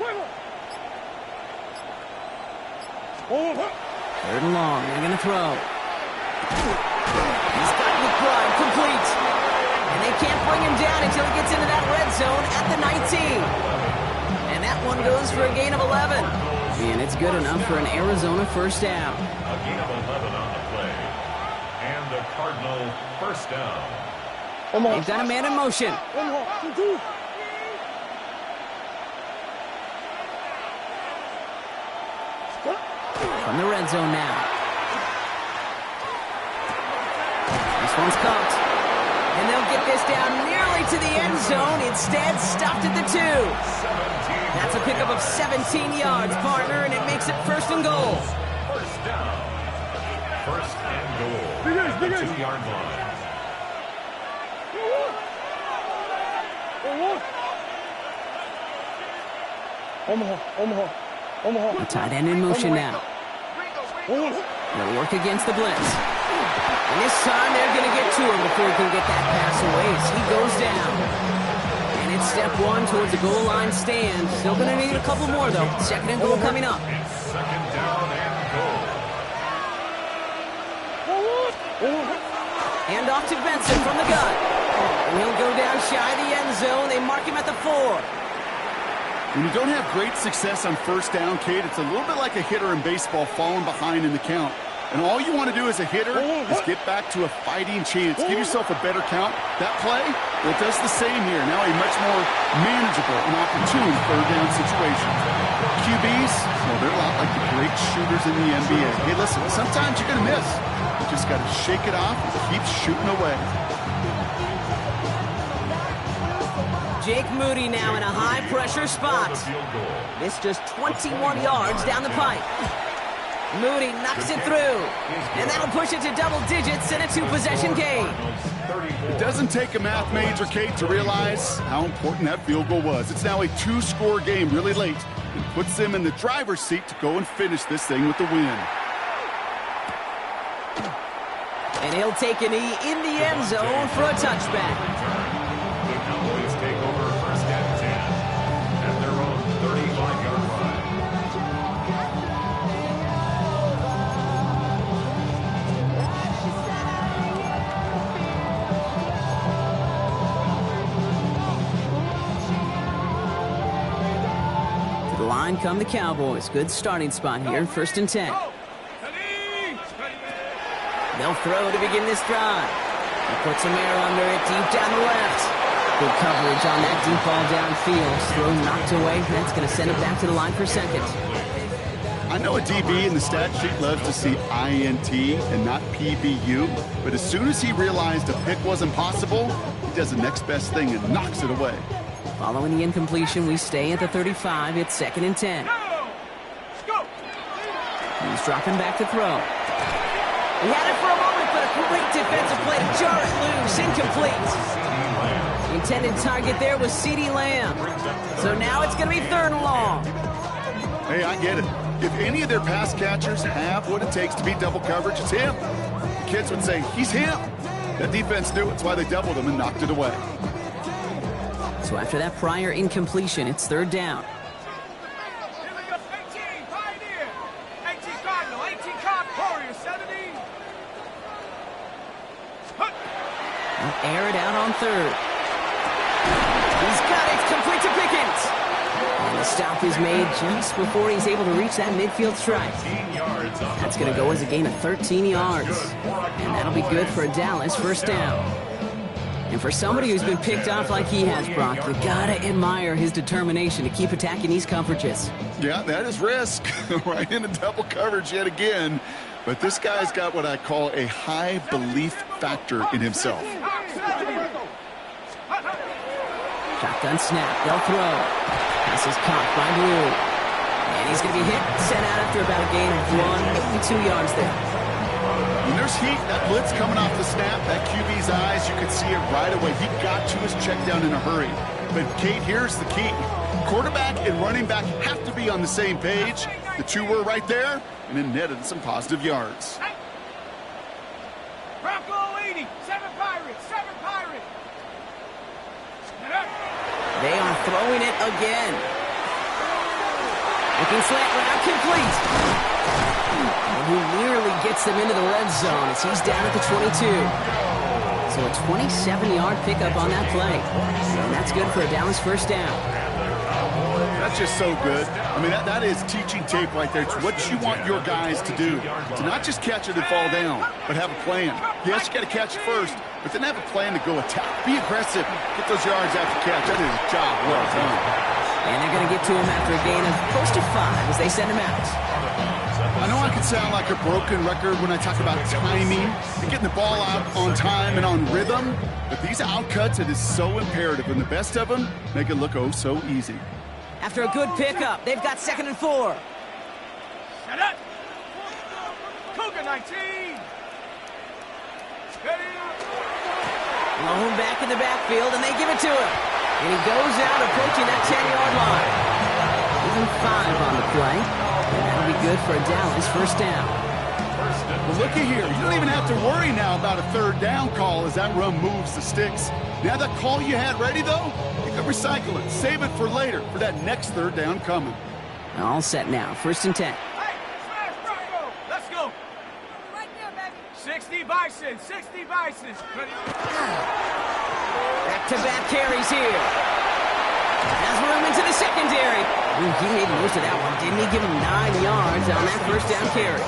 3rd and long. They're going to throw. He's got the pride complete. And they can't bring him down until he gets into that red zone at the 19. And that one goes for a gain of 11. And it's good enough for an Arizona first down. A gain of 11 on the play. And the Cardinal first down. They've got a man in motion. From the red zone now. This one's caught. And they'll get this down nearly to the end zone. Instead, stopped at the 2. That's a pickup of 17 yards, partner, and it makes it 1st and goal. First down. 1st and goal. At the 2-yard line. Omaha. The tight end in motion now. They'll work against the blitz. And this time they're going to get to him before he can get that pass away as he goes down. And it's step 1 towards the goal line stand. Still going to need a couple more, though. 2nd and goal coming up. It's 2nd down and goal. Hand off to Benson from the gun. And he'll go down shy of the end zone. They mark him at the 4. When you don't have great success on first down, Kate, it's a little bit like a hitter in baseball falling behind in the count. And all you want to do as a hitter is get back to a fighting chance. Give yourself a better count. That play, well, it does the same here. Now a much more manageable and opportune third down situation. QBs, well, they're a lot like the great shooters in the NBA. Hey, listen, sometimes you're going to miss. You just got to shake it off and keep shooting away. Jake Moody now in a high-pressure spot. This just 21 yards down the pipe. Moody knocks it through, and that'll push it to double digits in a 2-possession game. It doesn't take a math major, Kate, to realize how important that field goal was. It's now a 2-score game really late. It puts them in the driver's seat to go and finish this thing with the win. And he'll take a knee in the end zone for a touchback. The Cowboys take over 1st and 10 at their own 35-yard line. come the Cowboys. Good starting spot here, 1st and 10. They'll throw to begin this drive. He puts some air under it deep down the left. Good coverage on that deep ball downfield. Throw knocked away. That's going to send it back to the line for 2nd. I know a DB in the stat sheet loves to see INT and not PBU, but as soon as he realized a pick wasn't possible, he does the next best thing and knocks it away. Following the incompletion, we stay at the 35. It's 2nd and 10. He's dropping back to throw. He had it for a moment, but a great defensive play to jar it loose. Incomplete. The intended target there was CeeDee Lamb. So now it's going to be 3rd and long. Hey, I get it. If any of their pass catchers have what it takes to beat double coverage, it's him. The kids would say, he's him. That defense knew it. That's why they doubled him and knocked it away. So after that prior incompletion, it's 3rd down. 18, Pioneer. 18 Cardinal, 18 Warrior, 70. They'll air it out on 3rd. He's got it. Complete to Pickens. And the stop is made just before he's able to reach that midfield strike. That's going to go as a gain of 13 yards. And that'll be good for a Dallas 1st down. And for somebody who's been picked off like he has, Brock, you gotta admire his determination to keep attacking these coverages. Yeah, that is risk. Right into double coverage yet again. But this guy's got what I call a high belief factor in himself. Shotgun snap. They'll throw. Pass is caught by Blue. And he's going to be hit, sent out after about a gain of 1, maybe 2 yards there. When there's heat, that blitz coming off the snap, that QB's eyes, you could see it right away. He got to his check down in a hurry. But, Kate, here's the key. Quarterback and running back have to be on the same page. The two were right there, and it netted some positive yards. Bronco 80, 7 Pirates, 7 Pirates. They are throwing it again. Looking slant route complete. And he nearly gets them into the red zone as he's down at the 22. So a 27-yard pickup on that play. And that's good for a Dallas 1st down. That's just so good. I mean, that is teaching tape right there. It's what you want your guys to do. To not just catch it and fall down, but have a plan. Yes, you got to catch it first, but then have a plan to go attack. Be aggressive. Get those yards after catch. That is a job well done. And they're going to get to him after a gain of close to 5 as they send him out. I know I can sound like a broken record when I talk about timing and getting the ball out on time and on rhythm, but these outcuts, it is so imperative, and the best of them make it look oh so easy. After a good pickup, they've got 2nd and 4. Set up. Cougar 19. Lone back in the backfield, and they give it to him. And he goes out approaching that 10-yard line. Even 5 on the play. And that'll be good for a Dallas 1st down. Well, looky here. You don't even have to worry now about a 3rd down call as that run moves the sticks. Now that call you had ready, though, you can recycle it. Save it for later for that next 3rd down coming. All set now. 1st and 10. Hey, smash Bronco. Let's go. Right there, baby. 60 Bison, 60 Bisons. Back-to-back carries here. Has room into the secondary. Ooh, he made most of that one, didn't he? Give him 9 yards on that 1st down carry.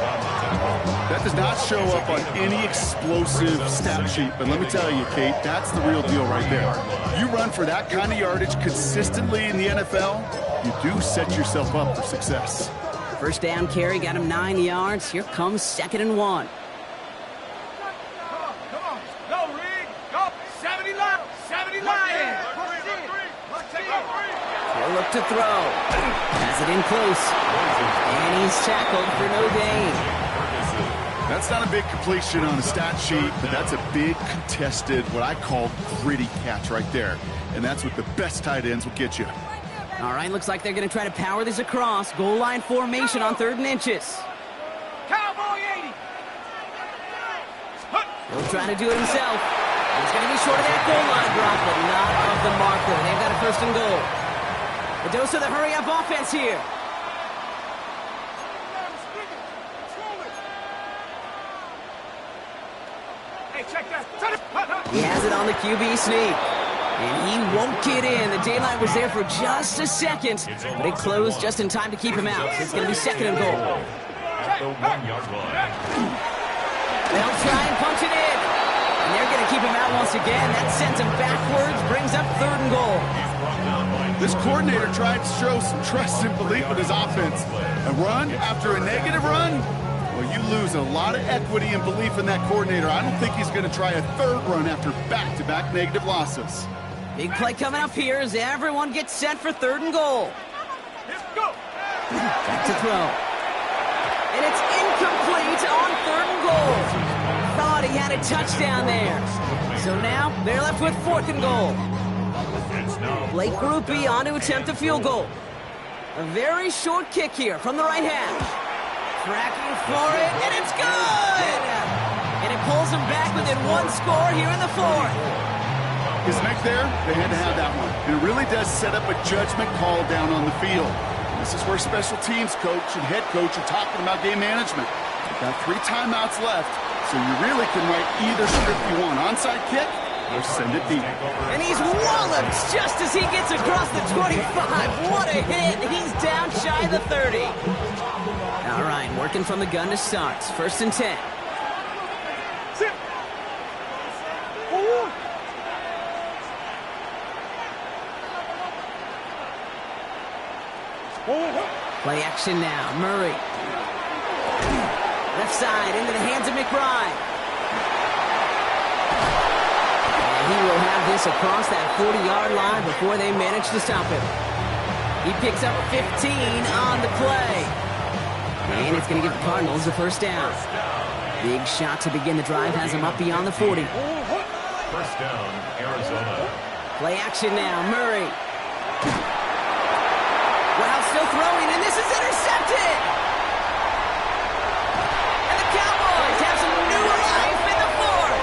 That does not show up on any explosive stat sheet, but let me tell you, Kate, that's the real deal right there. You run for that kind of yardage consistently in the NFL, you do set yourself up for success. 1st down carry got him 9 yards. Here comes 2nd and 1. Come on. Go, Rig. Go. 70 Lions. 70 Lions. He'll look to throw. Has it in close. And he's tackled for no gain. That's not a big completion on the stat sheet, but that's a big contested, what I call gritty catch right there. And that's what the best tight ends will get you. All right, looks like they're going to try to power this across. Goal line formation on 3rd and inches. Cowboy 80. He'll try to do it himself. He's going to be short of that goal line drop, but not of the marker. They've got a 1st and goal. A dose of the hurry-up offense here. Hey, check that. He has it on the QB sneak. And he won't get in. The daylight was there for just a second, but it closed just in time to keep him out. It's going to be second and goal. At the 1-yard line. They'll try and punch it in. And they're going to keep him out once again. That sends him backwards, brings up third and goal. This coordinator tried to show some trust and belief in his offense. A run after a negative run? Well, you lose a lot of equity and belief in that coordinator. I don't think he's going to try a third run after back-to-back negative losses. Big play coming up here as everyone gets set for third and goal. Let's go. Back to throw. And it's incomplete on third and goal. Thought he had a touchdown there. So now they're left with fourth and goal. Blake Grupe on to attempt a field goal. A very short kick here from the right hash. Tracking for it, and it's good! And it pulls him back within one score here in the fourth. His neck there, they had to have that one. And it really does set up a judgment call down on the field. This is where special teams coach and head coach are talking about game management. You've got 3 timeouts left, so you really can write either script you want. Onside kick or send it deep. And he's walloped just as he gets across the 25. What a hit! He's down shy of the 30. All right, working from the gun to start. First and 10. Sit. Forward. Forward. Play action now. Murray. Left side into the hands of McBride. And he will have this across that 40-yard line before they manage to stop him. He picks up 15 on the play. And it's going to give the Cardinals the first down. Big shot to begin the drive has him up beyond the 40. First down, Arizona. Play action now. Murray. Wow, still throwing, and this is intercepted! And the Cowboys have some new life in the fourth!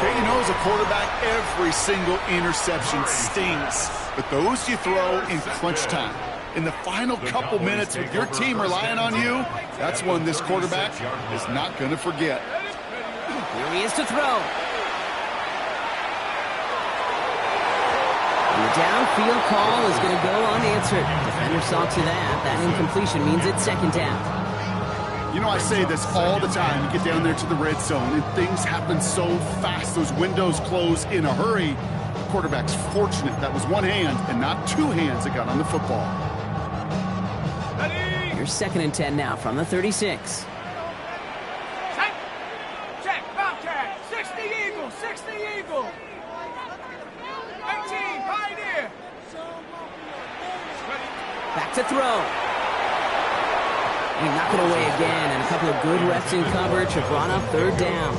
Okay, you know, as a quarterback, every single interception stings. But those you throw in crunch time. In the final couple minutes with your team relying on you, that's one this quarterback is not going to forget. Here he is to throw. And the downfield call is going to go unanswered. Defender saw to that. That incompletion means it's second down. You know, I say this all the time. You get down there to the red zone, and things happen so fast. Those windows close in a hurry. The quarterback's fortunate that was one hand and not 2 hands that got on the football. Here's second and 10 now from the 36. Check. Check. Bobcat. 60 Eagle. 60 Eagle. 18. Pioneer. Back to throw. He knocked it away again, and a couple of good reps in coverage have brought up third down.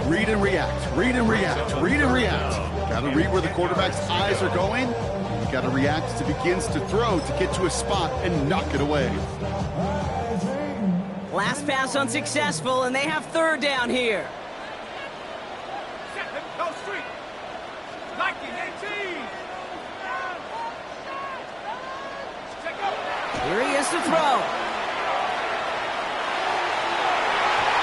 Read and react. Read and react. Read and react. Got to read where the quarterback's eyes are going. You got to react as it begins to throw to get to a spot and knock it away. Last pass unsuccessful, and they have third down here. Go street. Nike 18. Check up. Here he is to throw.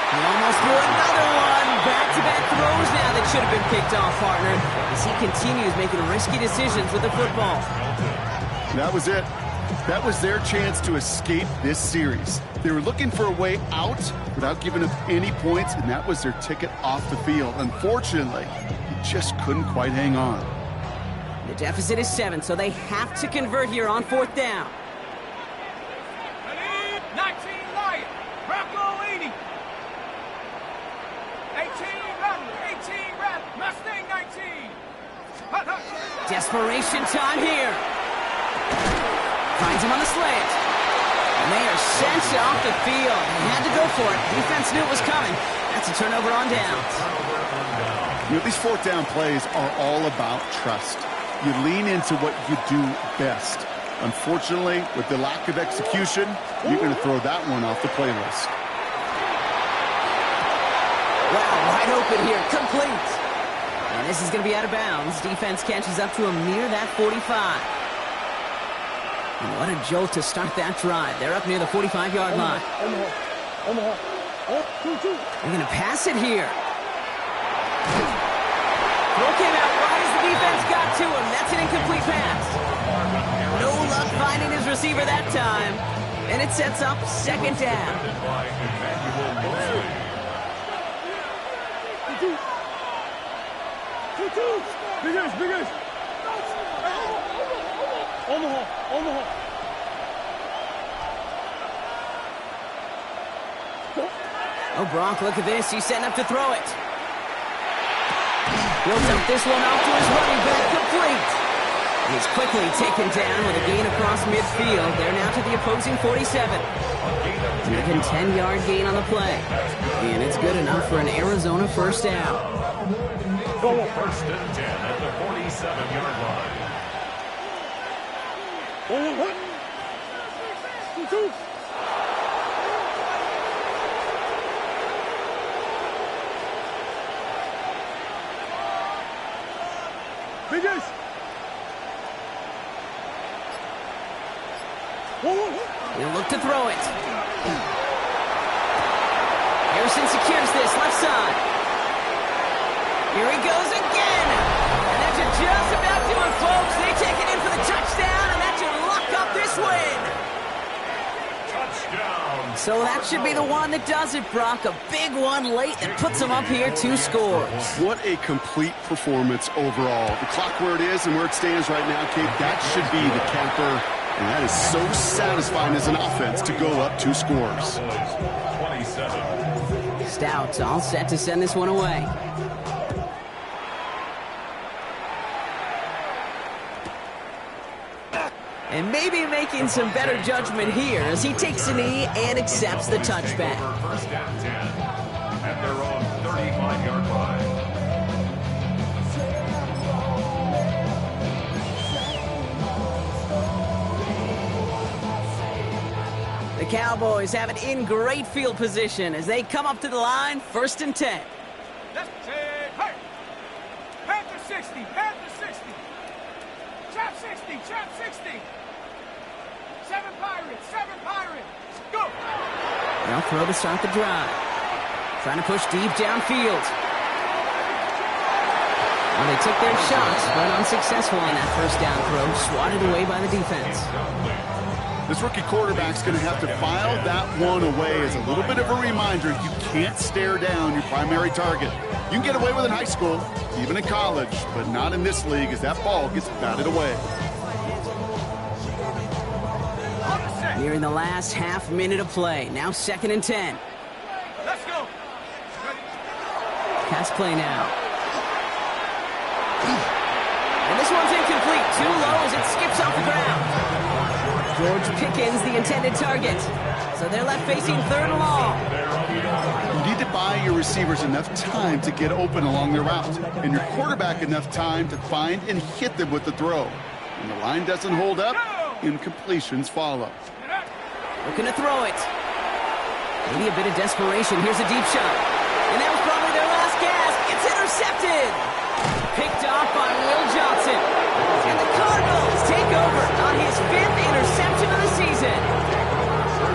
He almost threw another one. Back-to-back throws now that should have been picked off, partner, as he continues making risky decisions with the football. That was it. That was their chance to escape this series. They were looking for a way out without giving up any points, and that was their ticket off the field. Unfortunately, he just couldn't quite hang on. The deficit is 7, so they have to convert here on fourth down. 19 Lion. Bronco 80. 18 Rattler. 18 Rattler. Mustang 19. Hut, hut. Desperation time here. Finds him on the slant. And they are sent off the field. They had to go for it. Defense knew it was coming. That's a turnover on downs. You know, these fourth down plays are all about trust. You lean into what you do best. Unfortunately, with the lack of execution, you're going to throw that one off the playlist. Wow, wide open here. Complete. And this is going to be out of bounds. Defense catches up to him near that 45. And what a jolt to start that drive. They're up near the 45-yard line. Omaha. Oh, 2-2. They're going to pass it here. Throw came out right as defense got to him. That's an incomplete pass. No luck finding his receiver that time. And it sets up second down. Big ace. Omaha. Oh, Gronk, look at this. He's setting up to throw it. He'll dump this one off to his running back, complete. He's quickly taken down with a gain across midfield. They're now to the opposing 47. Making 10-yard gain on the play. And it's good enough for an Arizona first down. First and 10 at the 47-yard line. Two. Big ace. He'll look to throw it. Harrison secures this left side. Here he goes again. And that should just about do it, folks. They take it in for the touchdown, and that should lock up this win. Touchdown. So that should be the one that does it, Brock. A big one late that puts them up here 2 scores. What a complete performance overall. The clock where it is and where it stands right now, Kate, that should be the capper. And that is so satisfying as an offense to go up 2 scores. 27. Stout all set to send this one away. And maybe making some better judgment here as he takes a knee and accepts the touchback. First and 10 at their own 35-yard line. The Cowboys have it in great field position as they come up to the line, first and 10. Let's take, hey! Panther 60, Panther 60. Trap 60, Trap 60. 7 Pirates, go! They'll throw to start the drive. Trying to push deep downfield. Well, they took their shots, but unsuccessful on that first down throw, swatted away by the defense. This rookie quarterback's going to have to file that one away as a little bit of a reminder. You can't stare down your primary target. You can get away with it in high school, even in college, but not in this league as that ball gets batted away. Nearing the last half minute of play. Now second and 10. Let's go! Pass play now. And this one's incomplete. Too low as it skips off the ground. George Pickens, the intended target. So they're left facing third and long. You need to buy your receivers enough time to get open along their route, and your quarterback enough time to find and hit them with the throw. When the line doesn't hold up, incompletions follow. Looking to throw it. Maybe a bit of desperation. Here's a deep shot. And that was probably their last gasp. It's intercepted. Picked off by Will Johnson. And the Cardinals take over on his 5th interception of the season.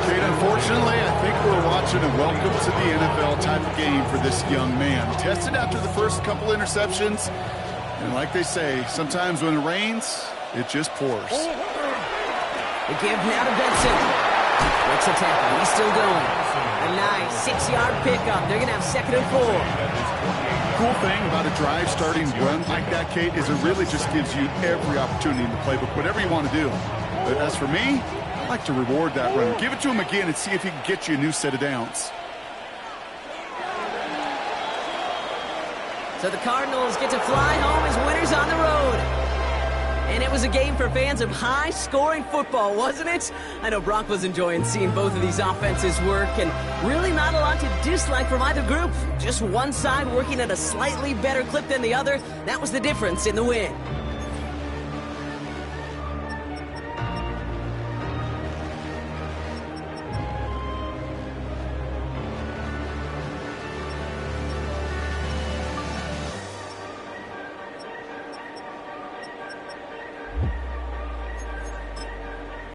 Kate, unfortunately, I think we're watching a welcome to the NFL type of game for this young man. Tested after the first couple interceptions. And like they say, sometimes when it rains, it just pours. The give now to Benson. Breaks a tackle. He's still going. A nice 6-yard pickup. They're going to have second and 4. Cool thing about a drive starting run like that, Kate, is it really just gives you every opportunity in the playbook, whatever you want to do. But as for me, I like to reward that runner. Give it to him again and see if he can get you a new set of downs. So the Cardinals get to fly home as winners on the road. And it was a game for fans of high-scoring football, wasn't it? I know Brock was enjoying seeing both of these offenses work, and really not a lot to dislike from either group. Just one side working at a slightly better clip than the other. That was the difference in the win.